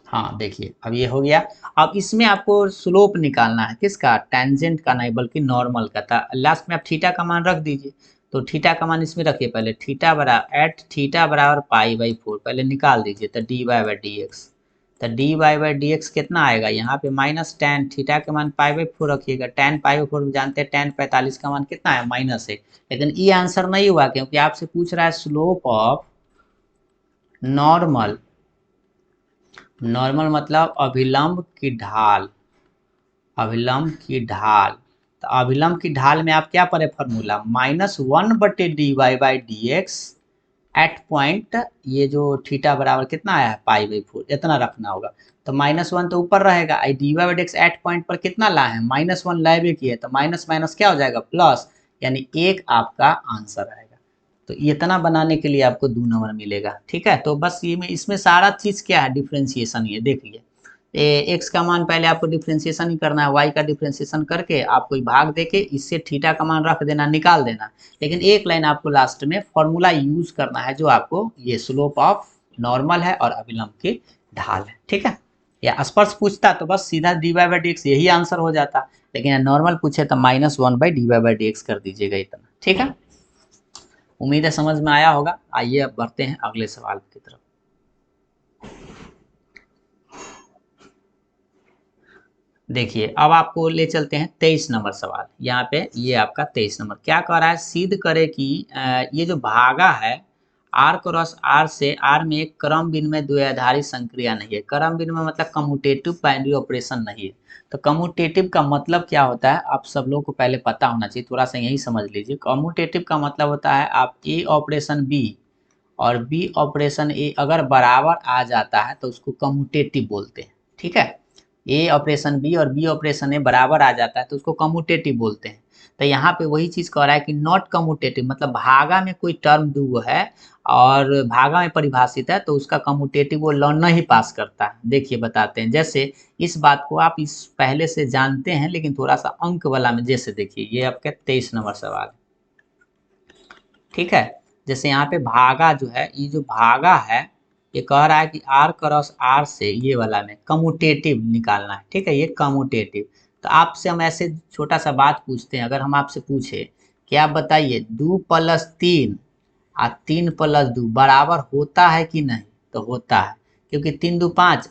हाँ देखिए अब ये हो गया। अब इसमें आपको स्लोप निकालना है, किसका, टेंजेंट का नहीं बल्कि नॉर्मल का था। लास्ट में आप थीटा का मान रख दीजिए, तो थीटा का मान इसमें रखिए, पहले थीटा बराबर एट थीटा बराबर π/4 पहले निकाल दीजिए, तो dy/dx, तो dy/dx कितना आएगा, यहाँ पे माइनस टेन, थीटा के मान π/4 रखिएगा, टेन π/4 जानते हैं टेन 45 का मान कितना है -1। लेकिन ये आंसर नहीं हुआ क्योंकि आपसे पूछ रहा है स्लोप ऑफ नॉर्मल, नॉर्मल मतलब अभिलंब की ढाल, अभिलंब की ढाल। तो अभिलंब की ढाल में आप क्या पढ़े फॉर्मूला, -1/dy/dx एट पॉइंट, ये जो थीटा बराबर कितना आया है π/4, इतना रखना होगा। तो -1 तो ऊपर रहेगा, आई dy/dx एट पॉइंट पर कितना ला है -1 लाए किए, तो माइनस माइनस क्या हो जाएगा प्लस, यानी एक आपका आंसर आएगा। तो इतना बनाने के लिए आपको 2 नंबर मिलेगा। ठीक है, तो बस ये में इसमें सारा चीज क्या है, डिफ्रेंशिएशन। ये देखिए, एक्स का मान पहले आपको डिफ्रेंशिएशन ही करना है, वाई का डिफ्रेंशिएशन करके आपको भाग देके इससे थीटा का मान रख देना, निकाल देना। लेकिन एक लाइन आपको लास्ट में फॉर्मूला यूज करना है, जो आपको ये स्लोप ऑफ नॉर्मल है और अभिलंब की ढाल है। ठीक है, या स्पर्श पूछता तो बस सीधा D Y by D X यही आंसर हो जाता, लेकिन नॉर्मल पूछे तो -1/dy/dx कर दीजिएगा इतना। ठीक है, उम्मीद है समझ में आया होगा। आइए अब बढ़ते हैं अगले सवाल की तरफ। देखिए, अब आपको ले चलते हैं 23 नंबर सवाल। यहाँ पे ये आपका 23 नंबर क्या कह रहा है, सिद्ध करे कि ये जो भागा है आर क्रॉस आर से आर में एक क्रम विनिमय द्वैधारी संक्रिया नहीं है। क्रम विनिमय मतलब कम्यूटेटिव बाइनरी ऑपरेशन नहीं है। तो कम्यूटेटिव का मतलब क्या होता है, आप सब लोगों को पहले पता होना चाहिए, थोड़ा सा यही समझ लीजिए। कम्यूटेटिव का मतलब होता है आप ए ऑपरेशन बी और बी ऑपरेशन ए अगर बराबर आ जाता है तो उसको कम्यूटेटिव बोलते हैं। ठीक है, ए ऑपरेशन बी और बी ऑपरेशन ए बराबर आ जाता है तो उसको कम्यूटेटिव बोलते हैं। तो यहाँ पे वही चीज कह रहा है कि नॉट कम्यूटेटिव मतलब भागा में कोई टर्म दो है और भागा में परिभाषित है तो उसका कम्यूटेटिव वो लॉ नहीं पास करता है। देखिए बताते हैं, जैसे इस बात को आप इस पहले से जानते हैं लेकिन थोड़ा सा अंक वाला में, जैसे देखिए ये आपका 23 नंबर सवाल है। ठीक है, जैसे यहाँ पे भागा जो है, ये जो भागा है ये कह रहा है कि आर क्रॉस आर से ये वाला में कम्यूटेटिव निकालना है। ठीक है, ये कम्यूटेटिव। तो आपसे हम ऐसे छोटा सा बात पूछते हैं, अगर हम आपसे पूछे कि आप बताइए 2+3 और 3+2 बराबर होता है कि नहीं, तो होता है, क्योंकि 3×2=5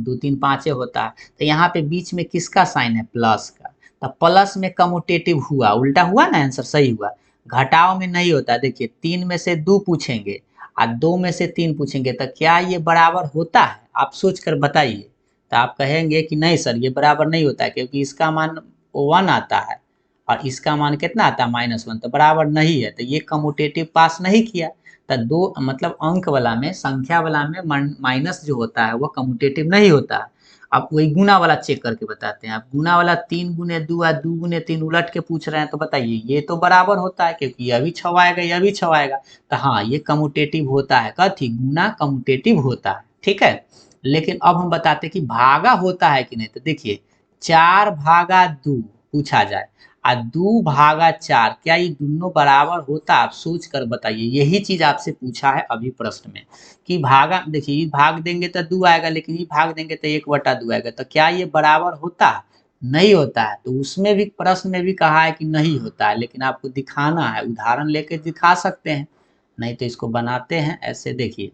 2×3=5 होता है। तो यहाँ पे बीच में किसका साइन है, प्लस का। तो प्लस में कम्यूटेटिव हुआ, उल्टा हुआ ना, आंसर सही हुआ। घटाव में नहीं होता। देखिए 3 में से 2 पूछेंगे और 2 में से 3 पूछेंगे तो क्या ये बराबर होता है, आप सोच कर बताइए। तो आप कहेंगे कि नहीं सर ये बराबर नहीं होता है, क्योंकि इसका मान 1 आता है और इसका मान कितना आता है, -1, तो बराबर नहीं है। तो ये कम्यूटेटिव पास नहीं किया। तो दो मतलब अंक वाला में, संख्या वाला में माइनस जो होता है वह कम्यूटेटिव नहीं होता है। आप वही गुना वाला चेक करके बताते हैं। आप गुना वाला 3×2 और 2×3 उलट के पूछ रहे हैं, तो बताइए ये तो बराबर होता है, क्योंकि यह भी 6 आएगा यह भी 6 आएगा। तो हाँ, ये कम्यूटेटिव होता है, कथी, गुना कम्यूटेटिव होता है। ठीक है, लेकिन अब हम बताते हैं कि भागा होता है कि नहीं। तो देखिए 4/2 पूछा जाए और 2/4, क्या ये दोनों बराबर होता है, आप सोच कर बताइए। यही चीज आपसे पूछा है अभी प्रश्न में कि भागा, देखिए ये भाग देंगे तो 2 आएगा, लेकिन ये भाग देंगे तो 1/2 आएगा। तो क्या ये बराबर होता है, नहीं होता है। तो उसमें भी प्रश्न में भी कहा है कि नहीं होता है, लेकिन आपको दिखाना है, उदाहरण लेके दिखा सकते हैं, नहीं तो इसको बनाते हैं ऐसे। देखिए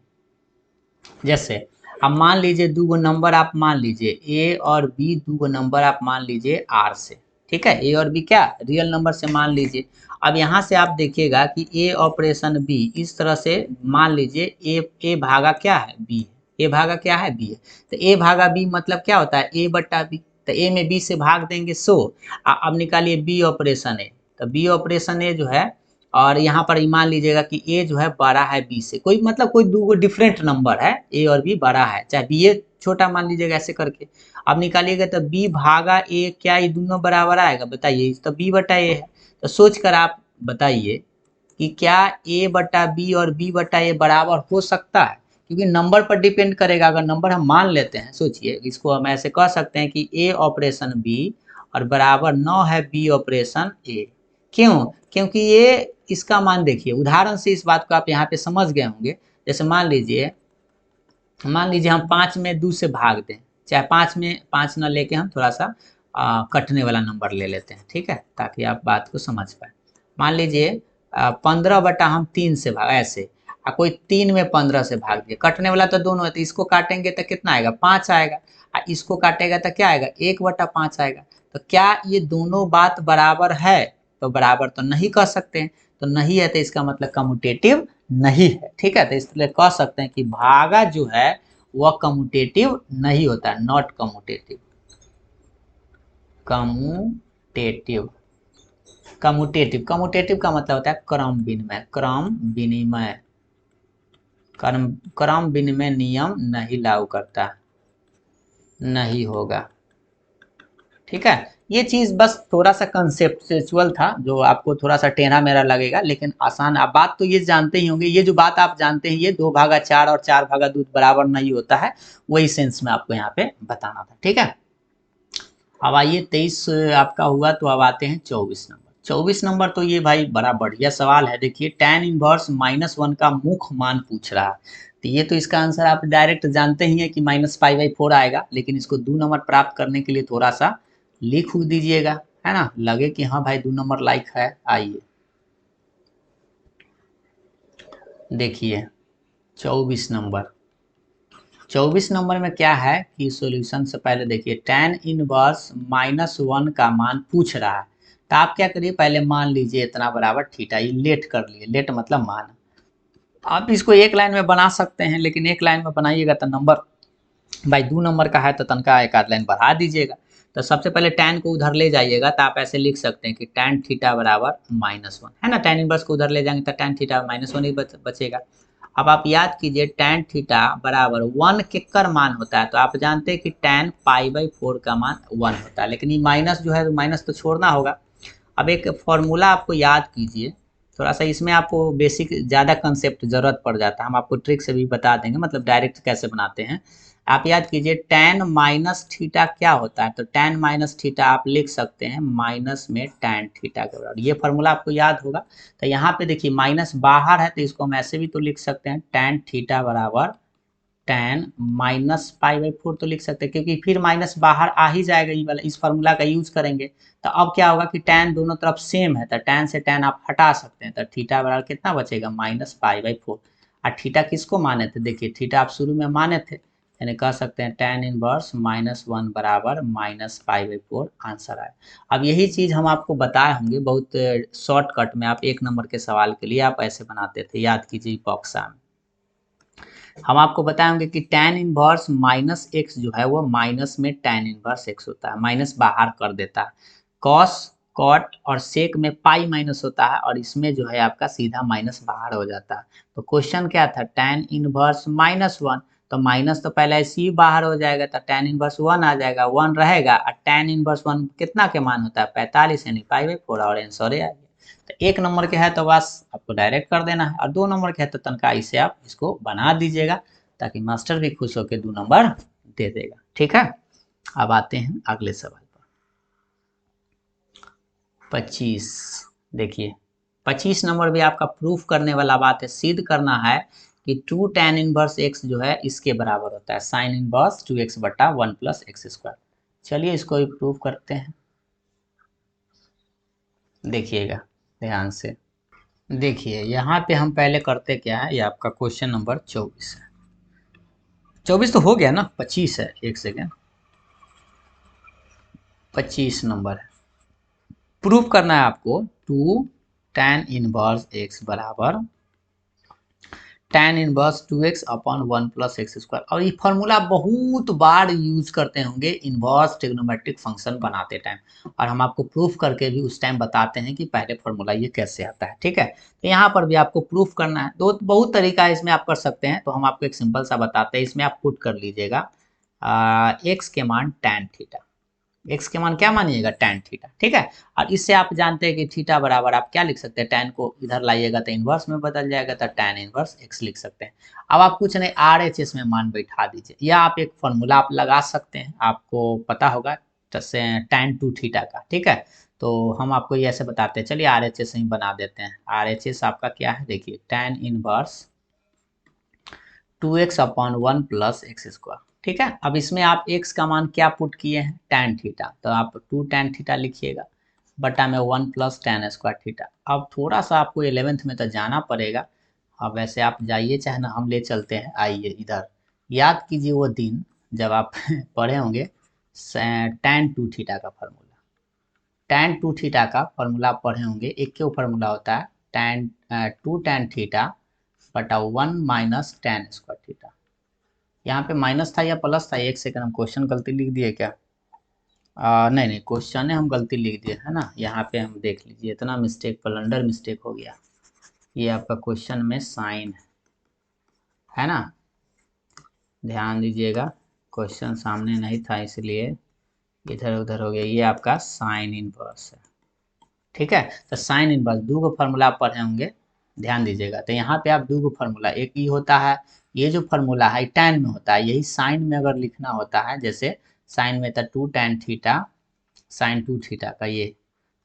जैसे अब मान लीजिए 2 नंबर आप मान लीजिए ए और बी, 2 नंबर आप मान लीजिए आर से। ठीक है, ए और बी क्या रियल नंबर से मान लीजिए। अब यहाँ से आप देखिएगा कि ए ऑपरेशन बी इस तरह से मान लीजिए, ए भागा क्या है, बी है, ए भागा क्या है, बी है। तो ए भागा बी मतलब क्या होता है, a/b। तो ए में बी से भाग देंगे 100। अब निकालिए बी ऑपरेशन ए। तो बी ऑपरेशन ए जो है, और यहाँ पर मान लीजिएगा कि ए जो है बड़ा है बी से, कोई मतलब कोई दो डिफरेंट नंबर है, ए और बी बड़ा है, चाहे बी ए छोटा मान लीजिएगा, ऐसे करके अब निकालिएगा। तो बी भागा ए, क्या ये दोनों बराबर आएगा, बताइए। तो b/a है। तो सोच कर आप बताइए कि क्या a/b और b/a बराबर हो सकता है, क्योंकि नंबर पर डिपेंड करेगा। अगर नंबर हम मान लेते हैं, सोचिए इसको हम ऐसे कह सकते हैं कि a ऑपरेशन b और बराबर 9 है b ऑपरेशन a। क्यों, क्योंकि ये इसका मान देखिए, उदाहरण से इस बात को आप यहाँ पे समझ गए होंगे। जैसे मान लीजिए हम 5 में 2 से भाग दें, चाहे 5 में 5 न लेके हम थोड़ा सा कटने वाला नंबर ले लेते हैं। ठीक है, ताकि आप बात को समझ पाए। मान लीजिए 15 हम 3 से भाग, ऐसे कोई 3 में 15 से भाग दिए, कटने वाला तो दोनों है, तो इसको काटेंगे तो कितना आएगा, 5 आएगा। इसको काटेगा तो क्या आएगा, 1/5 आएगा। तो क्या ये दोनों बात बराबर है, तो बराबर तो नहीं कह सकते हैं। तो नहीं है तो इसका मतलब कम्यूटेटिव नहीं है। ठीक है, तो इसलिए कह सकते हैं कि भागा जो है वह कम्यूटेटिव नहीं होता है, नॉट कम्यूटेटिव। कम्यूटेटिव, कम्यूटेटिव का मतलब होता है क्रम विनिमय, क्रम विनिमय, क्रम विनिमय नियम नहीं लागू करता, नहीं होगा। ठीक है। ये चीज बस थोड़ा सा कंसेप्चुअल था, जो आपको थोड़ा सा टेढ़ा मेढ़ा लगेगा, लेकिन आसान। आप बात तो ये जानते ही होंगे, ये जो बात आप जानते हैं, ये 2/4 और 4/2 बराबर नहीं होता है, वही सेंस में आपको यहाँ पे बताना था। ठीक है। अब आइए 23 आपका हुआ, तो अब आते हैं 24 नंबर। 24 नंबर तो ये भाई बड़ा बढ़िया सवाल है। देखिए tan इनवर्स -1 का मुख्य मान पूछ रहा है, तो ये तो इसका आंसर आप डायरेक्ट जानते ही है कि -π/4 आएगा, लेकिन इसको 2 नंबर प्राप्त करने के लिए थोड़ा सा लिख दीजिएगा, है ना, लगे कि हाँ भाई 2 नंबर लाइक है। आइए देखिए 24 नंबर। 24 नंबर में क्या है कि सॉल्यूशन से पहले देखिए tan इनवर्स -1 का मान पूछ रहा है, तो आप क्या करिए, पहले मान लीजिए इतना बराबर थीटा, ये लेट कर लिए, लेट मतलब मान। आप इसको एक लाइन में बना सकते हैं, लेकिन एक लाइन में बनाइएगा तो नंबर भाई 2 नंबर का है, तो तनका एक आध लाइन बढ़ा दीजिएगा। तो सबसे पहले tan को उधर ले जाइएगा, तो आप ऐसे लिख सकते हैं कि tan थीटा बराबर -1, है ना। tan इनवर्स को उधर ले जाएंगे तो tan थीटा -1 ही बचेगा। अब आप याद कीजिए tan थीटा बराबर 1 केकर मान होता है, तो आप जानते हैं कि tan π/4 का मान 1 होता है, लेकिन ये माइनस जो है, माइनस तो छोड़ना होगा। अब एक फॉर्मूला आपको याद कीजिए, थोड़ा सा इसमें आपको बेसिक ज़्यादा कंसेप्ट ज़रूरत पड़ जाता है, हम आपको ट्रिक से भी बता देंगे, मतलब डायरेक्ट कैसे बनाते हैं। आप याद कीजिए tan माइनस थीटा क्या होता है, तो tan माइनस थीटा आप लिख सकते हैं माइनस में tan थीटा के बराबर, ये फॉर्मूला आपको याद होगा। तो यहाँ पे देखिए माइनस बाहर है, तो इसको हम ऐसे भी तो लिख सकते हैं tan थीटा बराबर tan -π/4 तो लिख सकते हैं, क्योंकि फिर माइनस बाहर आ ही जाएगा, ये वाला इस फार्मूला का यूज करेंगे। तो अब क्या होगा कि tan दोनों तरफ सेम है, तो tan से tan आप हटा सकते हैं, तो थीटा बराबर कितना बचेगा -π/4। और थीटा किसको माने थे, देखिए थीटा आप शुरू में माने थे, यानी कह सकते हैं tan इनवर्स -1 बराबर -π/4 आंसर आए। अब यही चीज हम आपको बताए होंगे बहुत शॉर्टकट में, आप 1 नंबर के सवाल के लिए आप ऐसे बनाते थे, याद कीजिए बॉक्सा में हम आपको बताएंगे कि tan इनवर्स -x जो है वो माइनस में tan इनवर्स x होता है, माइनस बाहर कर देता है। cos cot और sec में पाई माइनस होता है, और इसमें जो है आपका सीधा माइनस बाहर हो जाता है। तो क्वेश्चन क्या था, tan इनवर्स -1, तो माइनस तो पहले ऐसे ही बाहर हो जाएगा, तो tan इनवर्स 1 आ जाएगा, 1 रहेगा, और tan इनवर्स 1 कितना के मान होता है 45, यानी π/4, और आंसर है। तो 1 नंबर के है तो बस आपको डायरेक्ट कर देना है, और 2 नंबर के है तो तनका इसे आप इसको बना दीजिएगा, ताकि मास्टर भी खुश होकर 2 नंबर दे देगा। ठीक है। अब आते हैं अगले सवाल पर। 25 देखिए 25 नंबर भी आपका प्रूफ करने वाला बात है, सिद्ध करना है कि 2 tan इनवर्स x जो है इसके बराबर होता है साइन इनवर्स 2x/1 + x²। चलिए इसको भी प्रूफ करते हैं, देखिएगा ध्यान से। देखिए यहाँ पे हम पहले करते क्या है, ये आपका क्वेश्चन नंबर 24 है। 24 तो हो गया ना, 25 है, एक सेकेंड, 25 नंबर है। प्रूफ करना है आपको 2 tan इनवर्स x बराबर tan इनवर्स 2x/1 + x²। और ये फॉर्मूला बहुत बार यूज करते होंगे इनवर्स ट्रिग्नोमेट्रिक फंक्शन बनाते टाइम, और हम आपको प्रूफ करके भी उस टाइम बताते हैं कि पहले फॉर्मूला ये कैसे आता है। ठीक है। तो यहाँ पर भी आपको प्रूफ करना है, तो बहुत तरीका है इसमें आप कर सकते हैं, तो हम आपको एक सिंपल सा बताते हैं। इसमें आप पुट कर लीजिएगा x के मान tan थीटा, एक्स के मान क्या मानिएगा tan थीटा। ठीक है। और इससे आप जानते हैं कि थीटा बराबर आप क्या लिख सकते हैं, tan को इधर लाइएगा तो इनवर्स में बदल जाएगा, तो tan इनवर्स x लिख सकते हैं। अब आप कुछ नहीं RHS में मान बैठा दीजिए, या आप एक फॉर्मूला आप लगा सकते हैं, आपको पता होगा जैसे tan2 थीटा का। ठीक है। तो हम आपको ये ऐसे बताते हैं, चलिए RHS ही बना देते हैं। RHS आपका क्या है, देखिए tan इनवर्स 2x/1 + x²। ठीक है। अब इसमें आप x का मान क्या पुट किए हैं, tan थीटा, तो आप 2 tan थीटा लिखिएगा, बटा में 1 + tan² थीटा। अब थोड़ा सा आपको 11th में तो जाना पड़ेगा, अब वैसे आप जाइए चाहे ना, हम ले चलते हैं, आइए इधर याद कीजिए वो दिन जब आप पढ़े होंगे tan2 थीटा का फॉर्मूला। tan2 थीटा का फॉर्मूला पढ़े होंगे, एक क्यों फॉर्मूला होता है, टू tan थीटा बटा 1 - tan² थीटा। यहाँ पे माइनस था या प्लस था, एक सेकंड, हम क्वेश्चन गलती लिख दिए क्या, नहीं नहीं, क्वेश्चन है हम गलती लिख दिए, है ना। यहाँ पे हम देख लीजिए, इतना मिस्टेक, ब्लंडर मिस्टेक हो गया। ये आपका क्वेश्चन में साइन है ना, ध्यान दीजिएगा, क्वेश्चन सामने नहीं था इसलिए इधर उधर हो गया, ये आपका साइन इनवर्स है। ठीक है, तो साइन इनवर्स दो गो फार्मूला आप पढ़े होंगे, ध्यान दीजिएगा। तो यहाँ पे आप दो गो फार्मूला, एक ये होता है, ये जो फार्मूला है टैन में होता है, यही साइन में अगर लिखना होता है, जैसे साइन में था 2 tan थीटा, साइन 2 थीटा का, ये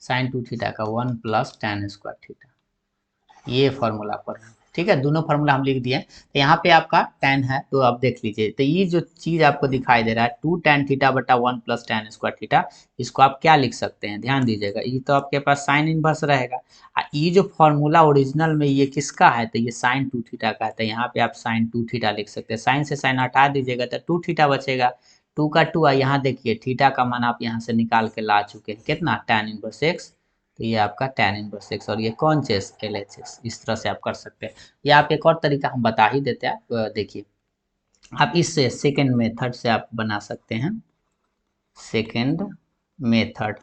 साइन 2 थीटा का 1 प्लस tan स्क्वायर थीटा, ये फार्मूला पर है। ठीक है, दोनों फार्मूला हम लिख दिए। तो यहाँ पे आपका tan है, तो आप देख लीजिए, तो ये जो चीज आपको दिखाई दे रहा है 2 tan थीटा बटा 1 प्लस tan स्क्वायर थीटा, इसको आप क्या लिख सकते हैं, ध्यान दीजिएगा, ये तो आपके पास साइन इनवर्स रहेगा। ये जो फार्मूला ओरिजिनल में ये किसका है, तो ये साइन 2 थीटा का है, तो यहाँ पे आप साइन 2 थीटा लिख सकते हैं। साइन से साइन हटा दीजिएगा तो 2 थीटा बचेगा, 2 का 2, यहाँ देखिए थीटा का मान आप यहाँ से निकाल के ला चुके हैं, कितना, tan इनवर्स x, तो ये आपका tan इनवर्स x, और ये कौन चीज, LHS। इस तरह से आप कर सकते हैं। या आप एक और तरीका हम बता ही देते हैं, देखिए आप इस सेकेंड मेथड से आप बना सकते हैं, सेकेंड मेथड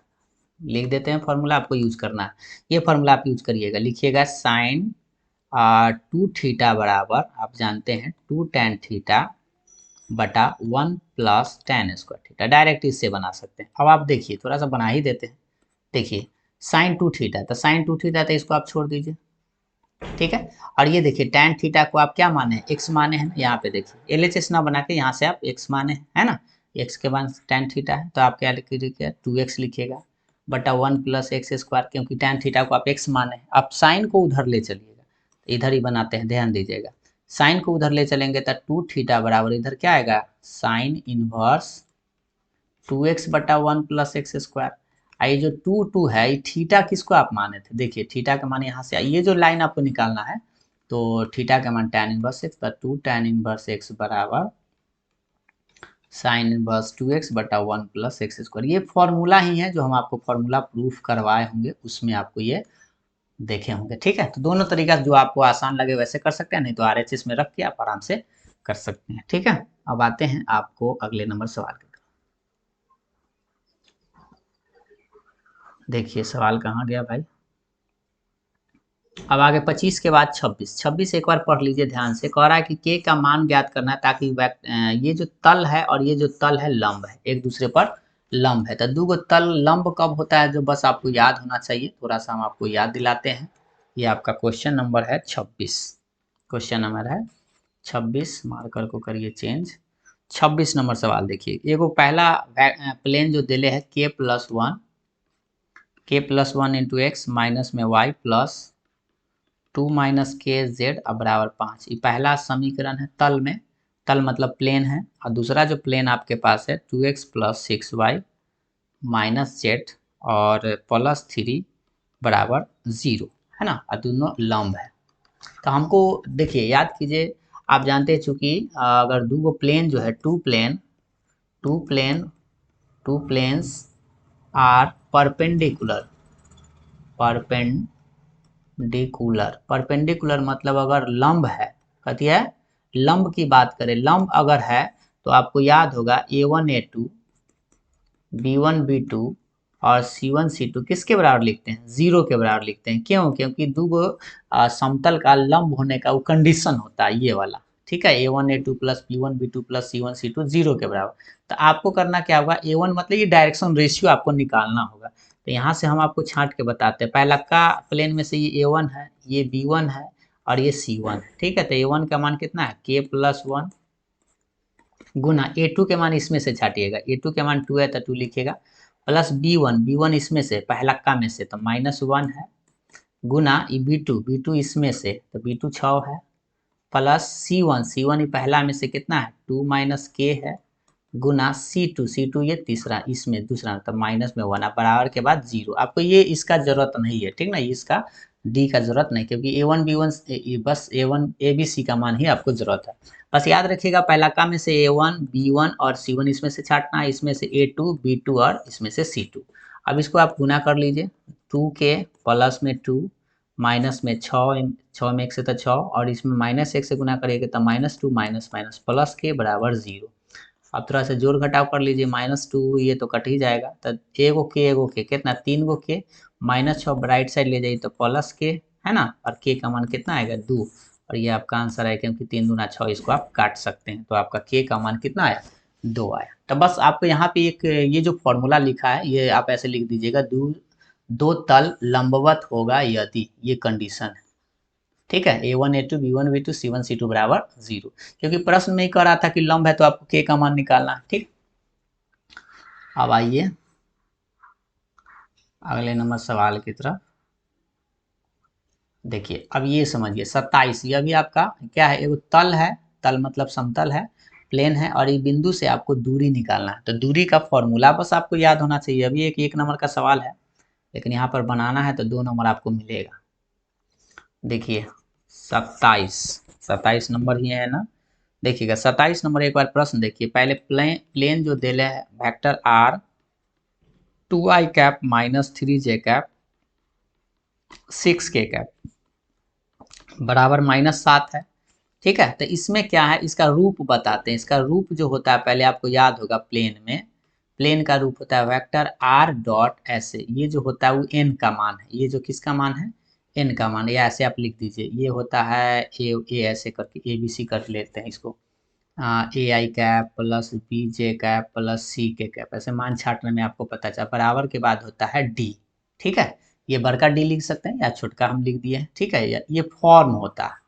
लिख देते हैं, फार्मूला आपको यूज करना है, ये फार्मूला आप यूज करिएगा, लिखिएगा साइन 2 थीटा बराबर, आप जानते हैं 2 tan थीटा बटा 1 plus tan square theta, direct इससे बना सकते हैं। अब आप देखिए, थोड़ा सा बना ही देते हैं, देखिए साइन 2 थीटा, तो साइन 2 थीटा तो इसको आप छोड़ दीजिए, ठीक है। और ये देखिए tan थीटा को आप क्या माने हैं, x माने हैं, यहाँ पे देखिए LHS ना बना के यहाँ से आप x माने हैं, है ना, x के बाद tan थीटा है, तो आप क्या लिखिएगा, 2x लिखिएगा बटा 1 प्लस एक्स स्क्वायर, क्योंकि tan थीटा को आप x माने हैं। अब साइन को उधर ले चलिएगा, इधर ही बनाते हैं, ध्यान दीजिएगा, साइन को उधर ले चलेंगे तो 2 थीटा बराबर इधर क्या आएगा, साइन इनवर्स 2x बटा 1 प्लस एक्स स्क्वायर। ये जो 2 है, ये थीटा किसको आप माने थे, देखिए थीटा का मान यहाँ से, ये जो लाइन आपको निकालना है, तो थीटा का मान tan inverse x, 2 tan inverse x बराबर साइन इनवर्स 2x बटा 1 प्लस एक्स स्क्वायर। ये फॉर्मूला ही है जो हम आपको फॉर्मूला प्रूफ करवाए होंगे, उसमें आपको ये देखे होंगे। ठीक है, तो दोनों तरीका जो आपको आसान लगे वैसे कर सकते हैं, नहीं तो RHS में रख के आप आराम से कर सकते हैं। ठीक है, अब आते हैं आपको अगले नंबर सवाल के। देखिए सवाल कहाँ गया भाई, अब आगे 25 के बाद 26, 26 एक बार पढ़ लीजिए ध्यान से। कह रहा है कि के का मान ज्ञात करना है, ताकि ये जो तल है और ये जो तल है लंब है, एक दूसरे पर लंब है। तो दो गो तल लंब कब होता है, जो बस आपको याद होना चाहिए, थोड़ा सा हम आपको याद दिलाते हैं। ये आपका क्वेश्चन नंबर है 26, क्वेश्चन नंबर है 26, मार्कर को करिए चेंज। 26 नंबर सवाल देखिए, एगो पहला प्लेन जो दिले है k+1 इंटू एक्स माइनस में y प्लस 2 माइनस के जेड बराबर 5, ये पहला समीकरण है तल में, तल मतलब प्लेन है। और दूसरा जो प्लेन आपके पास है 2x plus 6y minus Z और प्लस 3 बराबर 0, है ना, और दोनों लंब है। तो हमको देखिए याद कीजिए, आप जानते हैं चूंकि अगर दो गो प्लेन जो है, टू प्लेन्स आर परपेंडिकुलर मतलब अगर लंब है, कहती है लंब की बात करें, लंब अगर है तो आपको याद होगा A1 A2 B1 B2 और C1 C2 किसके बराबर लिखते हैं, 0 के बराबर लिखते हैं। क्यों, क्योंकि दो गो समतल का लंब होने का वो कंडीशन होता है ये वाला। ठीक है, A1 A2 plus B1 B2 plus C1 C2 0 के बराबर। तो आपको करना क्या होगा, A1 मतलब ये डायरेक्शन रेशियो आपको निकालना होगा। तो यहाँ से हम आपको छांट के बताते हैं, पहला का प्लेन में से ये A1 है, ये B1 है और ये C1 है। ठीक है, तो A1 का मान कितना है, k+1 गुना A2 के मान इसमें से छाटिएगा, A2 के मान 2 है तो 2 लिखिएगा, प्लस B1 इसमें से पहला का में से तो -1 है, गुना B2 इसमें से तो B2 6 है, प्लस C1 ये पहला में से कितना है 2 माइनस के है, गुना C2 ये तीसरा, इसमें दूसरा तो माइनस में 1 बराबर के बाद 0। आपको ये इसका जरूरत नहीं है, ठीक ना, इसका डी का जरूरत नहीं, क्योंकि A1 B1 बस A1 ABC का मान ही आपको जरूरत है। बस याद रखिएगा पहला का में से A1 B1 और C1 इसमें से छाटना है, इसमें से A2 B2 और इसमें से C2। अब इसको आप गुना कर लीजिए, 2 के प्लस में 2 माइनस में 6 में 1 से तो 6 और इसमें -1 से गुना करिएगा तो -2 माइनस माइनस प्लस के बराबर 0। अब थोड़ा सा जोड़ घटाव कर लीजिए, -2 ये तो कट ही जाएगा, तो एगो के कितना 3 गो के, -6 राइट साइड ले जाइए तो प्लस के, है ना, और के का मान कितना आएगा 2, और ये आपका आंसर है, क्योंकि 3 दूना 6 इसको आप काट सकते हैं, तो आपका के का मान कितना आया 2 आया। तो बस आपको यहाँ पे एक ये जो फॉर्मूला लिखा है ये आप ऐसे लिख दीजिएगा, दो तल लंबवत होगा यदि, ये कंडीशन है। ठीक है, A1 A2 B1 B2 C1 C2 बराबर 0, क्योंकि प्रश्न में ही कह रहा था कि लंब है तो आपको K का मान निकालना है। ठीक, अब आइए अगले नंबर सवाल की तरफ। देखिए अब ये समझिए 27, ये भी आपका क्या है, एक तल है, तल मतलब समतल है, प्लेन है, और ये बिंदु से आपको दूरी निकालना है। तो दूरी का फॉर्मूला बस आपको याद होना चाहिए। अभी एक नंबर का सवाल है, लेकिन यहाँ पर बनाना है तो 2 नंबर आपको मिलेगा। देखिए 27 नंबर ही है ना। देखिएगा 27 नंबर, एक बार प्रश्न देखिए। पहले प्लेन जो दिले है, vector R 2i cap minus 3j cap 6k cap बराबर -7 है। ठीक है, तो इसमें क्या है, इसका रूप बताते हैं। इसका रूप जो होता है पहले आपको याद होगा, प्लेन में प्लेन का रूप होता है वेक्टर आर डॉट ऐसे, ये जो होता है वो एन का मान है, ये जो किसका मान है, एन का मान, या ऐसे आप लिख दीजिए, ये होता है ए ऐसे करके ए बी सी कर लेते हैं इसको, A I cap plus B J cap plus C K cap, ऐसे मान छाटने में आपको पता चला। बराबर के बाद होता है डी। ठीक है, ये बड़का डी लिख सकते हैं या छोटका हम लिख दिए हैं। ठीक है, ये फॉर्म होता है।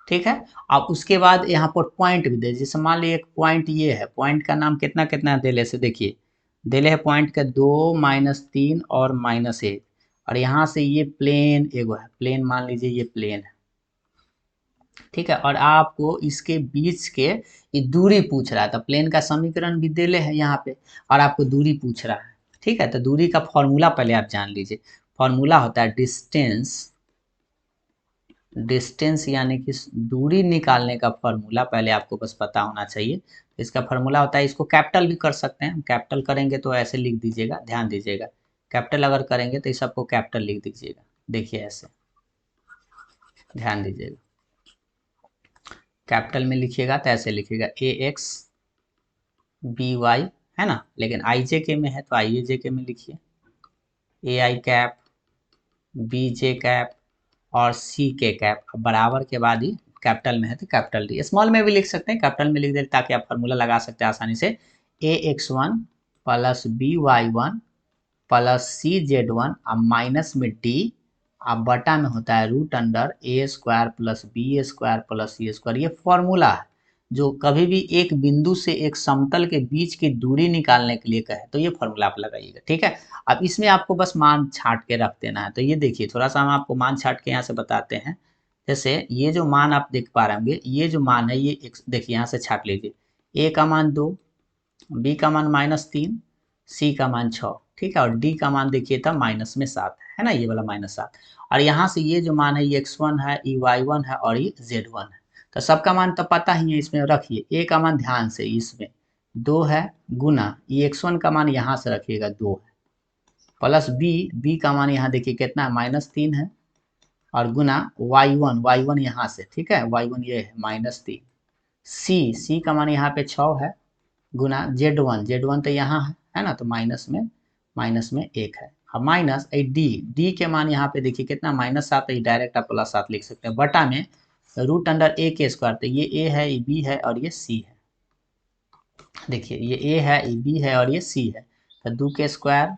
ठीक है, अब उसके बाद यहाँ पर पॉइंट भी दे, जैसे मान लीजिए एक पॉइंट ये है, पॉइंट का नाम कितना कितना देले से देखिए, देले है पॉइंट का 2 -3 और -1, और यहाँ से ये प्लेन एगो है, प्लेन मान लीजिए ये प्लेन है। ठीक है, और आपको इसके बीच के ये दूरी पूछ रहा है, तो प्लेन का समीकरण भी देले है यहाँ पे, और आपको दूरी पूछ रहा है। ठीक है, तो दूरी का फॉर्मूला पहले आप जान लीजिए। फॉर्मूला होता है डिस्टेंस यानी कि दूरी निकालने का फॉर्मूला पहले आपको बस पता होना चाहिए। इसका फॉर्मूला होता है, इसको कैपिटल भी कर सकते हैं, कैपिटल करेंगे तो ऐसे लिख दीजिएगा, ध्यान दीजिएगा, कैपिटल अगर करेंगे तो इस सबको कैपिटल लिख दीजिएगा। देखिए ऐसे ध्यान दीजिएगा, कैपिटल में लिखिएगा तो ऐसे लिखिएगा AX BY, है ना, लेकिन IJ में है तो IAJ में लिखिए, AI कैप BJ कैप और CK कैप बराबर के बाद ही कैपिटल में है तो कैपिटल डी, स्मॉल में भी लिख सकते हैं, कैपिटल में लिख दे ताकि आप फार्मूला लगा सकते हैं आसानी से। AX1 plus BY1 plus CZ1 अब माइनस में D, अब बटा में होता है root under A² plus B² plus C²। ये फॉर्मूला है जो कभी भी एक बिंदु से एक समतल के बीच की दूरी निकालने के लिए कहे तो ये फॉर्मूला आप लगाइएगा। ठीक है, अब इसमें आपको बस मान छाट के रख देना है। तो ये देखिए थोड़ा सा हम आपको मान छाट के यहाँ से बताते हैं। जैसे ये जो मान आप देख पा रहे होंगे, ये जो मान है ये देखिए यहाँ से छाट लीजिए, ए का मान 2, बी का मान -3, सी का मान 6। ठीक है, और डी का मान देखिए था -7 है ना, ये वाला -7, और यहाँ से ये जो मान है ये x1 है, ये y1 है और ये z1 है। तो सबका मान तो पता ही है, इसमें रखिए ए का मान ध्यान से, इसमें 2 है, गुना ये x1 का मान यहाँ से रखिएगा 2 है, प्लस बी का मान यहाँ देखिए कितना है -3 है, और गुना y1 यहाँ से, ठीक है, y1 ये है -3, सी का मान यहाँ पे 6 है, गुना Z1 तो यहाँ है ना, तो माइनस में 1 है। अब माइनस डी के मान यहाँ पे देखिए कितना -7 है, डायरेक्ट आप +7 लिख सकते हैं, बटा में रूट अंडर A²। तो ये ए है, ये बी है और ये सी है। देखिए ये ए है, ये बी है और ये सी है, तो 2 के स्क्वायर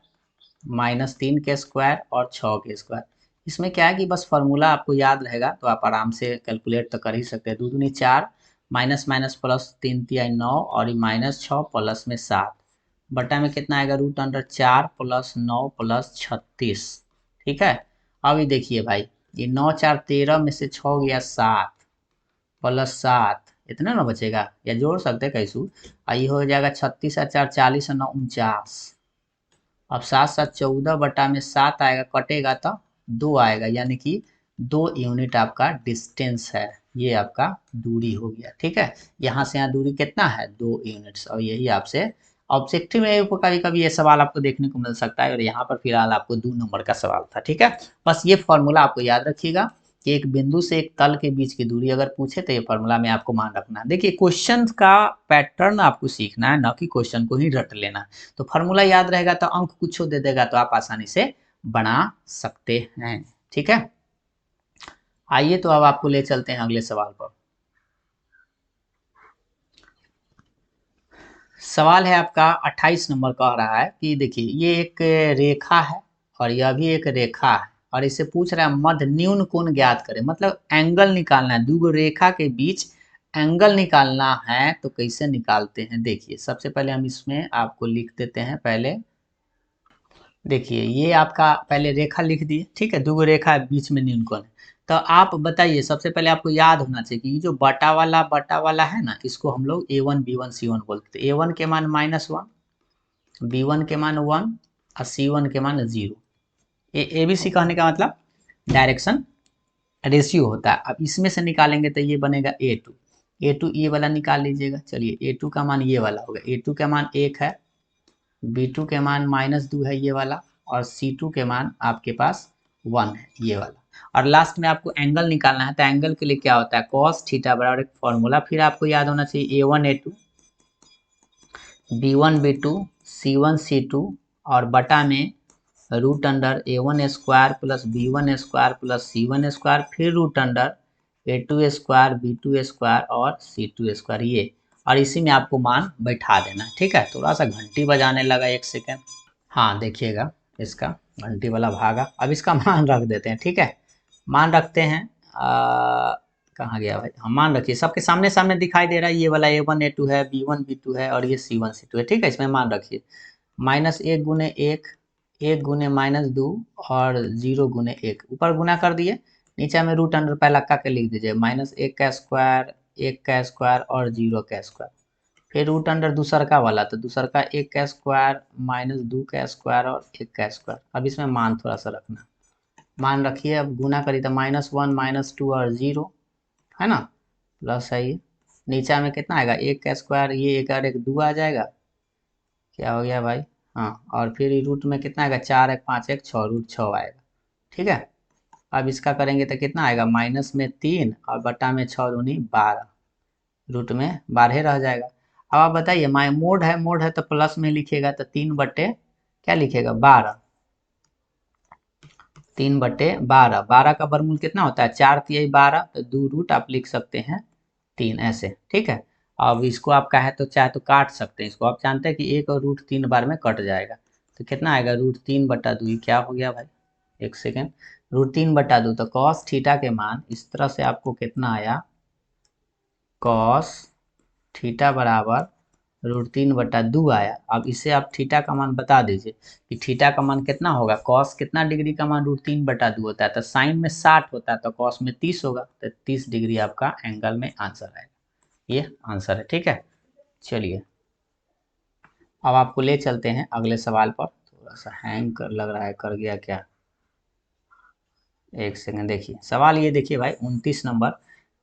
-3 के स्क्वायर और 6 के स्क्वायर। इसमें क्या है कि बस फॉर्मूला आपको याद रहेगा तो आप आराम से कैलकुलेट तो कर ही सकते हैं। 2 दूनी 4, माइनस माइनस प्लस 3 तिहाई 9 और ये -6 प्लस में 7, बटा में कितना आएगा रूट अंडर 4 प्लस 9 प्लस 36। ठीक है, अब ये देखिए भाई, ये 9 4 13 में से 6 गया 7 प्लस 7, इतना ना बचेगा, या जोड़ सकते हैं कैसू, ये हो जाएगा 36 और 4 40 और 9 49। अब 7 7 14 बटा में 7 आएगा, कटेगा तो 2 आएगा, यानी कि 2 यूनिट आपका डिस्टेंस है, ये आपका दूरी हो गया। ठीक है, यहाँ से यहाँ दूरी कितना है 2 यूनिट्स, और यही आपसे ऑब्जेक्टिव में कभी कभी ये सवाल आपको देखने को मिल सकता है, और यहाँ पर फिलहाल आपको 2 नंबर का सवाल था। ठीक है, बस ये फॉर्मूला आपको याद रखिएगा कि एक बिंदु से एक तल के बीच की दूरी अगर पूछे तो ये फॉर्मूला में आपको मान रखना है। देखिए क्वेश्चन का पैटर्न आपको सीखना है, ना कि क्वेश्चन को ही रट लेना। तो फॉर्मूला याद रहेगा तो अंक कुछ दे देगा तो आप आसानी से बना सकते हैं। ठीक है, आइए तो अब आपको ले चलते हैं अगले सवाल पर। सवाल है आपका 28 नंबर कह रहा है कि देखिए ये एक रेखा है और यह भी एक रेखा है और इससे पूछ रहा है मध्य न्यून कोण ज्ञात करें, मतलब एंगल निकालना है, दो रेखा के बीच एंगल निकालना है। तो कैसे निकालते हैं, देखिए सबसे पहले हम इसमें आपको लिख देते हैं। पहले देखिए ये आपका पहले रेखा लिख दिए, ठीक है, दो रेखा है बीच में न्यून कोण है। तो आप बताइए, सबसे पहले आपको याद होना चाहिए कि ये जो बटा वाला है ना, इसको हम लोग A1 B1 C1 बोलते हैं। A1 के मान -1, B1 के मान 1 और C1 के मान 0। ABC कहने का मतलब डायरेक्शन रेशियो होता है। अब इसमें से निकालेंगे तो ये बनेगा A2 ये वाला निकाल लीजिएगा। चलिए A2 का मान ये वाला होगा, A2 का मान 1 है, B2 के मान -2 है ये वाला, और C2 के मान आपके पास 1 है ये वाला। और लास्ट में आपको एंगल निकालना है, तो एंगल के लिए क्या होता है, cos थीटा बराबर एक फॉर्मूला फिर आपको याद होना चाहिए, A1 A2 B1 B2 C1 C2 और बटा में root under A1 square plus B1 square plus C1 square फिर root under A2 square B2 square और C2 स्क्वायर ये, और इसी में आपको मान बैठा देना, ठीक है। थोड़ा सा घंटी बजाने लगा, 1 सेकेंड। हाँ देखिएगा, इसका घंटी वाला भागा। अब इसका मान रख देते हैं, ठीक है। मान रखते हैं, कहाँ गया भाई, हम मान रखिए, सबके सामने सामने दिखाई दे रहा है, ये वाला A1 A2 है, B1 B2 है और ये C1 C2 है, ठीक है। इसमें मान रखिए -1 गुने 1, 1 गुने -2 और 0 गुने 1, ऊपर गुना कर दिए, नीचे में रूट अंडर पहला का के लिख दीजिए, -1 का स्क्वायर, 1 का स्क्वायर और 0 का स्क्वायर, फिर रूट अंडर दूसर का वाला, तो दूसर का 1 का स्क्वायर -2 का स्क्वायर और 1 का स्क्वायर। अब इसमें मान थोड़ा सा रखना, मान रखिए, अब गुना करिए तो -1 -2 और 0 है ना, प्लस है ये, नीचे में कितना आएगा, 1 का स्क्वायर, ये 1 और 1 2 आ जाएगा, क्या हो गया भाई, हाँ, और फिर रूट में कितना आएगा, 4 1 5 1 6, रूट 6 आएगा, ठीक है। अब इसका करेंगे तो कितना आएगा, माइनस में 3 और बटा में 6 दूनी 12, रूट में 12 रह जाएगा। अब आप बताइए, माई मोड है तो प्लस में लिखिएगा, तो 3 बटे क्या लिखेगा, 12, 3 बटे 12, 12 का वर्गमूल कितना होता है, 4 तिहाई 12, तो 2 रूट आप लिख सकते हैं 3 ऐसे, ठीक है। अब इसको आप कहे तो चाहे तो काट सकते हैं इसको, आप जानते हैं कि 1 और रूट 3 बार में कट जाएगा, तो कितना आएगा, √3/2, क्या हो गया भाई, 1 सेकेंड, √3/2, तो कॉस थीटा के मान इस तरह से आपको कितना आया, कॉस थीटा बराबर √3/2 आया। अब इसे आप थीटा का मान बता दीजिए कि थीटा का मान कितना होगा, कॉस कितना डिग्री का मान √3/2 होता है, तो साइन में 60 होता है, तो कॉस में 30 होगा, तो 30 डिग्री आपका एंगल में आंसर आएगा, ये आंसर है, ठीक है। चलिए अब आपको ले चलते हैं अगले सवाल पर, थोड़ा सा हैंग कर लग रहा है, कर गया क्या, 1 सेकेंड। देखिए सवाल ये देखिए भाई, 29 नंबर,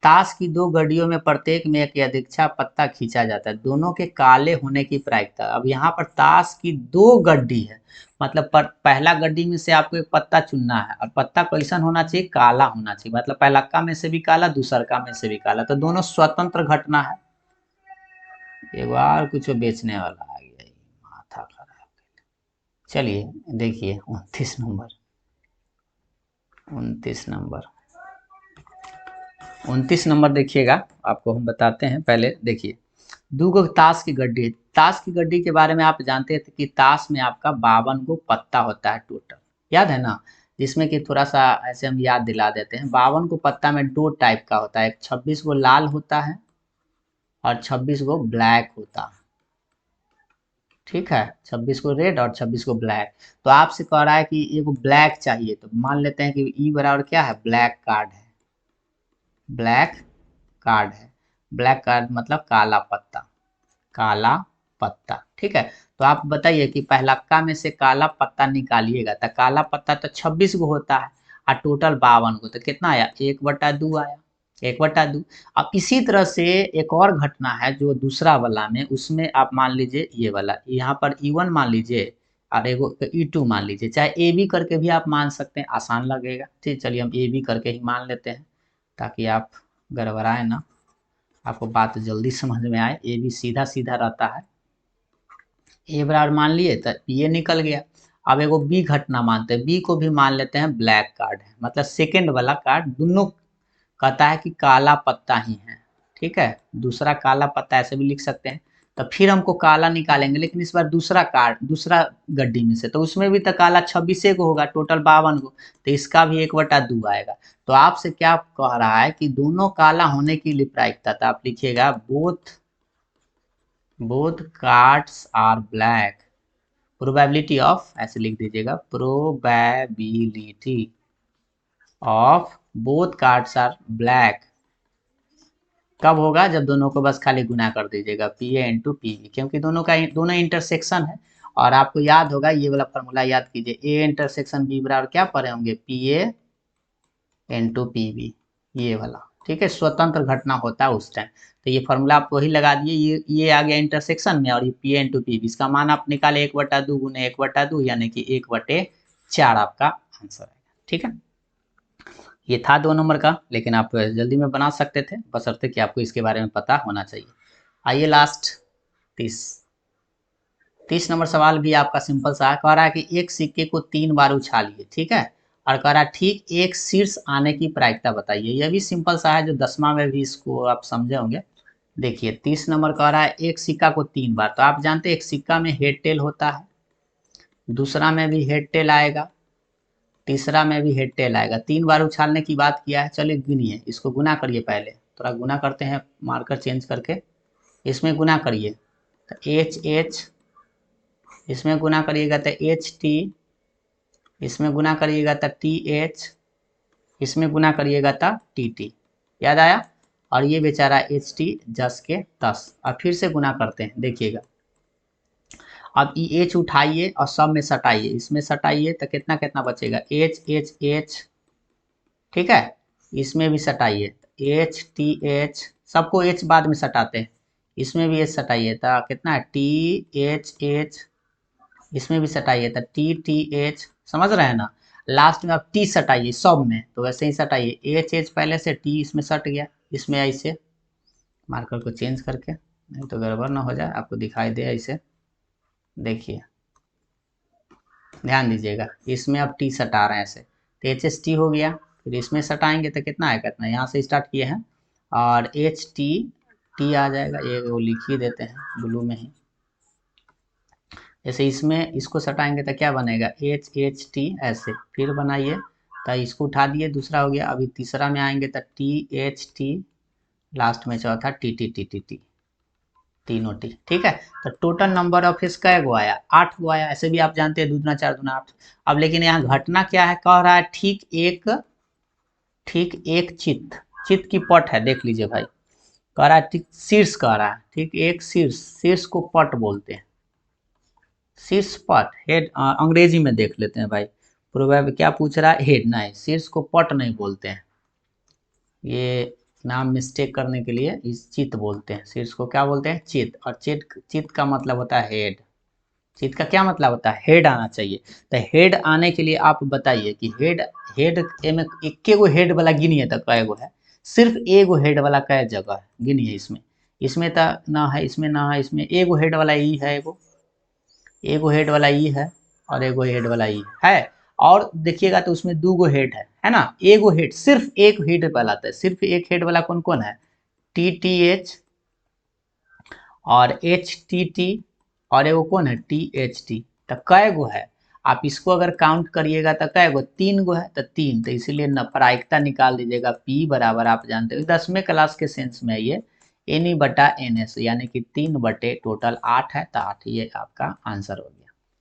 ताश की 2 गड्डियों में प्रत्येक में एक यदृच्छा पत्ता खींचा जाता है, दोनों के काले होने की प्रायिकता। अब यहाँ पर ताश की 2 गड्डी है, मतलब पहला गड्डी में से आपको एक पत्ता चुनना है, और पत्ता कैसन होना चाहिए, काला होना चाहिए, मतलब पहलक्का में से भी काला, दूसरका में से भी काला, तो दोनों स्वतंत्र घटना है। एक बार कुछ बेचने वाला आ गया, माथा खराब। चलिए देखिए 29 नंबर, 29 नंबर, 29 नंबर देखिएगा, आपको हम बताते हैं। पहले देखिए, दो गो ताश की गड्डी, ताश की गड्डी के बारे में आप जानते थे कि ताश में आपका 52 गो पत्ता होता है टोटल, याद है ना, जिसमें कि थोड़ा सा ऐसे हम याद दिला देते हैं, 52 गो पत्ता में 2 टाइप का होता है, एक 26 गो लाल होता है और 26 गो ब्लैक होता है, ठीक है, 26 को रेड और 26 को ब्लैक। तो आपसे कह रहा है कि एक ब्लैक चाहिए, तो मान लेते हैं कि ई बराबर क्या है, ब्लैक कार्ड है, ब्लैक कार्ड है, ब्लैक कार्ड मतलब काला पत्ता, काला पत्ता, ठीक है। तो आप बताइए कि पहलक्का में से काला पत्ता निकालिएगा, तो काला पत्ता तो 26 गो होता है और टोटल 52 गो, तो कितना आया, 1/2 आया, 1/2। अब इसी तरह से एक और घटना है जो दूसरा वाला में, उसमें आप मान लीजिए ये वाला, यहाँ पर E1 मान लीजिए और एगो E2 मान लीजिए, चाहे AB करके भी आप मान सकते हैं, आसान लगेगा, ठीक। चलिए हम AB करके ही मान लेते हैं ताकि आप गड़बड़ाए ना, आपको बात जल्दी समझ में आए। ए भी सीधा सीधा रहता है, ए बराबर मान लिए तो ये निकल गया। अब एगो बी घटना मानते हैं, बी को भी मान लेते हैं ब्लैक कार्ड है, मतलब सेकेंड वाला कार्ड, दोनों कहता है कि काला पत्ता ही है, ठीक है, दूसरा काला पत्ता ऐसे भी लिख सकते हैं। तो फिर हमको काला निकालेंगे, लेकिन इस बार दूसरा कार्ड, दूसरा गड्डी में से, तो उसमें भी तो काला 26 को होगा, टोटल 52 को, तो इसका भी 1/2 आएगा। तो आपसे क्या कह रहा है कि दोनों काला होने की लिए प्रायिकता, तो आप लिखिएगा both cards are black, probability of, ऐसे लिख दीजिएगा, probability of both cards are black कब होगा, जब दोनों को बस खाली गुना कर दीजिएगा, P A into P B, क्योंकि दोनों इंटरसेक्शन है। और आपको याद होगा, ये वाला फॉर्मूला याद कीजिए, ए इंटरसेक्शन बी बराबर क्या पढ़े होंगे, P A into P B, ये वाला, ठीक है, स्वतंत्र घटना होता है उस टाइम। तो ये फॉर्मूला आप वही लगा दिए, ये आ गया इंटरसेक्शन में, और ये P A into P B, इसका मान आप निकाले 1/2 गुने 1/2, यानी कि 1/4 आपका आंसर है, ठीक है। ये था 2 नंबर का, लेकिन आप जल्दी में बना सकते थे, बशर्ते कि आपको इसके बारे में पता होना चाहिए। आइए लास्ट 30 नंबर सवाल भी आपका सिंपल सा है। कह रहा है कि एक सिक्के को 3 बार उछालिए, ठीक है, और कह रहा है ठीक एक शीर्ष आने की प्रायिकता बताइए। यह भी सिंपल सा है, जो 10वां में भी इसको आप समझे होंगे। देखिए 30 नंबर कह रहा है एक सिक्का को 3 बार, तो आप जानते हैं एक सिक्का में हेड टेल होता है, दूसरा में भी हेड टेल आएगा, तीसरा में भी हेड टेल आएगा। 3 बार उछालने की बात किया है, चलिए गिनिए, इसको गुना करिए, पहले थोड़ा गुना करते हैं, मार्कर चेंज करके इसमें गुना करिए, तो एच एच, इसमें गुना करिएगा तो एच टी, इसमें गुना करिएगा तो टी एच, इसमें गुना करिएगा तो टी टी, याद आया। और ये बेचारा एच टी 10 के 10, अब फिर से गुना करते हैं, देखिएगा अब ई एच उठाइए और सब में सटाइए, इसमें सटाइए तो कितना कितना बचेगा, एच एच एच, ठीक है, इसमें भी सटाइए, एच टी एच, सबको एच बाद में सटाते हैं, इसमें भी एच सटाइए तो कितना है, टी एच एच, इसमें भी सटाइए तो टी टी एच, समझ रहे हैं ना। लास्ट में आप टी सटाइए सब में, तो वैसे ही सटाइए, एच एच पहले से, टी इसमें सट गया, इसमें ऐसे मार्कर को चेंज करके, नहीं तो गड़बड़ ना हो जाए, आपको दिखाई दे ऐसे, देखिए ध्यान दीजिएगा, इसमें अब टी सटा रहे हैं ऐसे, तो एच एस टी हो गया, फिर इसमें सटाएंगे तो कितना है, कितना, यहाँ से स्टार्ट किए हैं, और एच टी टी आ जाएगा, ये वो लिख ही देते हैं ब्लू में ही, जैसे इसमें इसको सटाएंगे तो क्या बनेगा, एच एच टी ऐसे, फिर बनाइए तो इसको उठा दिए, दूसरा हो गया, अभी तीसरा में आएंगे तो टी एच टी, लास्ट में चौथा T T T T T, तीनों टी, ठीक है। तो टोटल नंबर ऑफ हिस्स कै गो आया, 8 गो आया, ऐसे भी आप जानते हैं 2 दूना 4 दूना 8। अब लेकिन यहाँ घटना क्या है, कह रहा है ठीक एक चित्त की पट है, देख लीजिए भाई, कह रहा है ठीक शीर्ष, कह रहा है ठीक एक शीर्ष को पट बोलते हैं, शीर्ष पट, हेड अंग्रेजी में देख लेते हैं भाई, प्रोबेब क्या पूछ रहा है, हेड, नहीं शीर्ष को पट नहीं बोलते हैं, ये नाम मिस्टेक करने के लिए इस चित बोलते हैं, शीर्ष को क्या बोलते हैं, चित, और चित का मतलब होता है हेड, चित का क्या मतलब होता है, हेड आना चाहिए। तो हेड आने के लिए आप बताइए कि हेड में इक्के गो हेड वाला गिनिए तो कै गो है, सिर्फ एगो हेड वाला कै जगह है, गिनिए इसमें, इसमें तो ना है, इसमें ना है, इसमें एगो हेड वाला ई है, एगो हेड वाला ई है, और एगो हेड वाला ई है, और देखिएगा तो उसमें 2 गो हेड है ना, एगो हेड, सिर्फ एक हेड वाला आता है, सिर्फ एक हेड वाला कौन कौन है, टी टी एच और एच टी टी, और एगो कौन है, टी एच टी, तो कै गो है, आप इसको अगर काउंट करिएगा तो कै गो, 3 गो है, तो 3, तो इसीलिए प्रायिकता निकाल दीजिएगा, पी बराबर आप जानते हो 10वें क्लास के सेंस में ये एन ई बटा एन एस, यानी कि 3 बटे टोटल 8 है, तो 8 ये आपका आंसर हो गया,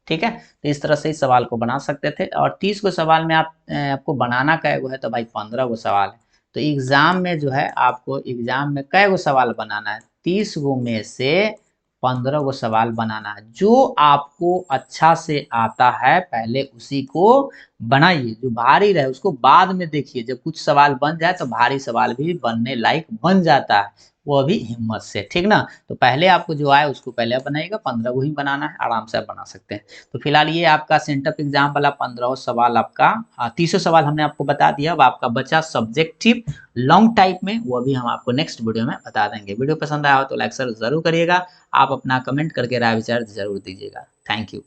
ठीक है। तो इस तरह से इस सवाल को बना सकते थे, और 30 गो सवाल में आपको बनाना कै गो है, तो भाई 15 गो सवाल है, तो एग्जाम में जो है आपको एग्जाम में कै गो सवाल बनाना है, 30 गो में से 15 गो सवाल बनाना है, जो आपको अच्छा से आता है पहले उसी को बनाइए, जो भारी रहे उसको बाद में देखिए, जब कुछ सवाल बन जाए तो भारी सवाल भी बनने लायक बन जाता है, वो अभी हिम्मत से, ठीक ना। तो पहले आपको जो आए उसको पहले बनाइएगा, 15 को ही बनाना है, आराम से आप बना सकते हैं। तो फिलहाल ये आपका सेंटअप एग्जाम वाला 15 सवाल आपका 30 सवाल हमने आपको बता दिया। अब आपका बचा सब्जेक्टिव लॉन्ग टाइप में, वो अभी हम आपको नेक्स्ट वीडियो में बता देंगे। वीडियो पसंद आया हो तो लाइक जरूर करिएगा, आप अपना कमेंट करके राय विचार जरूर दीजिएगा। Thank you.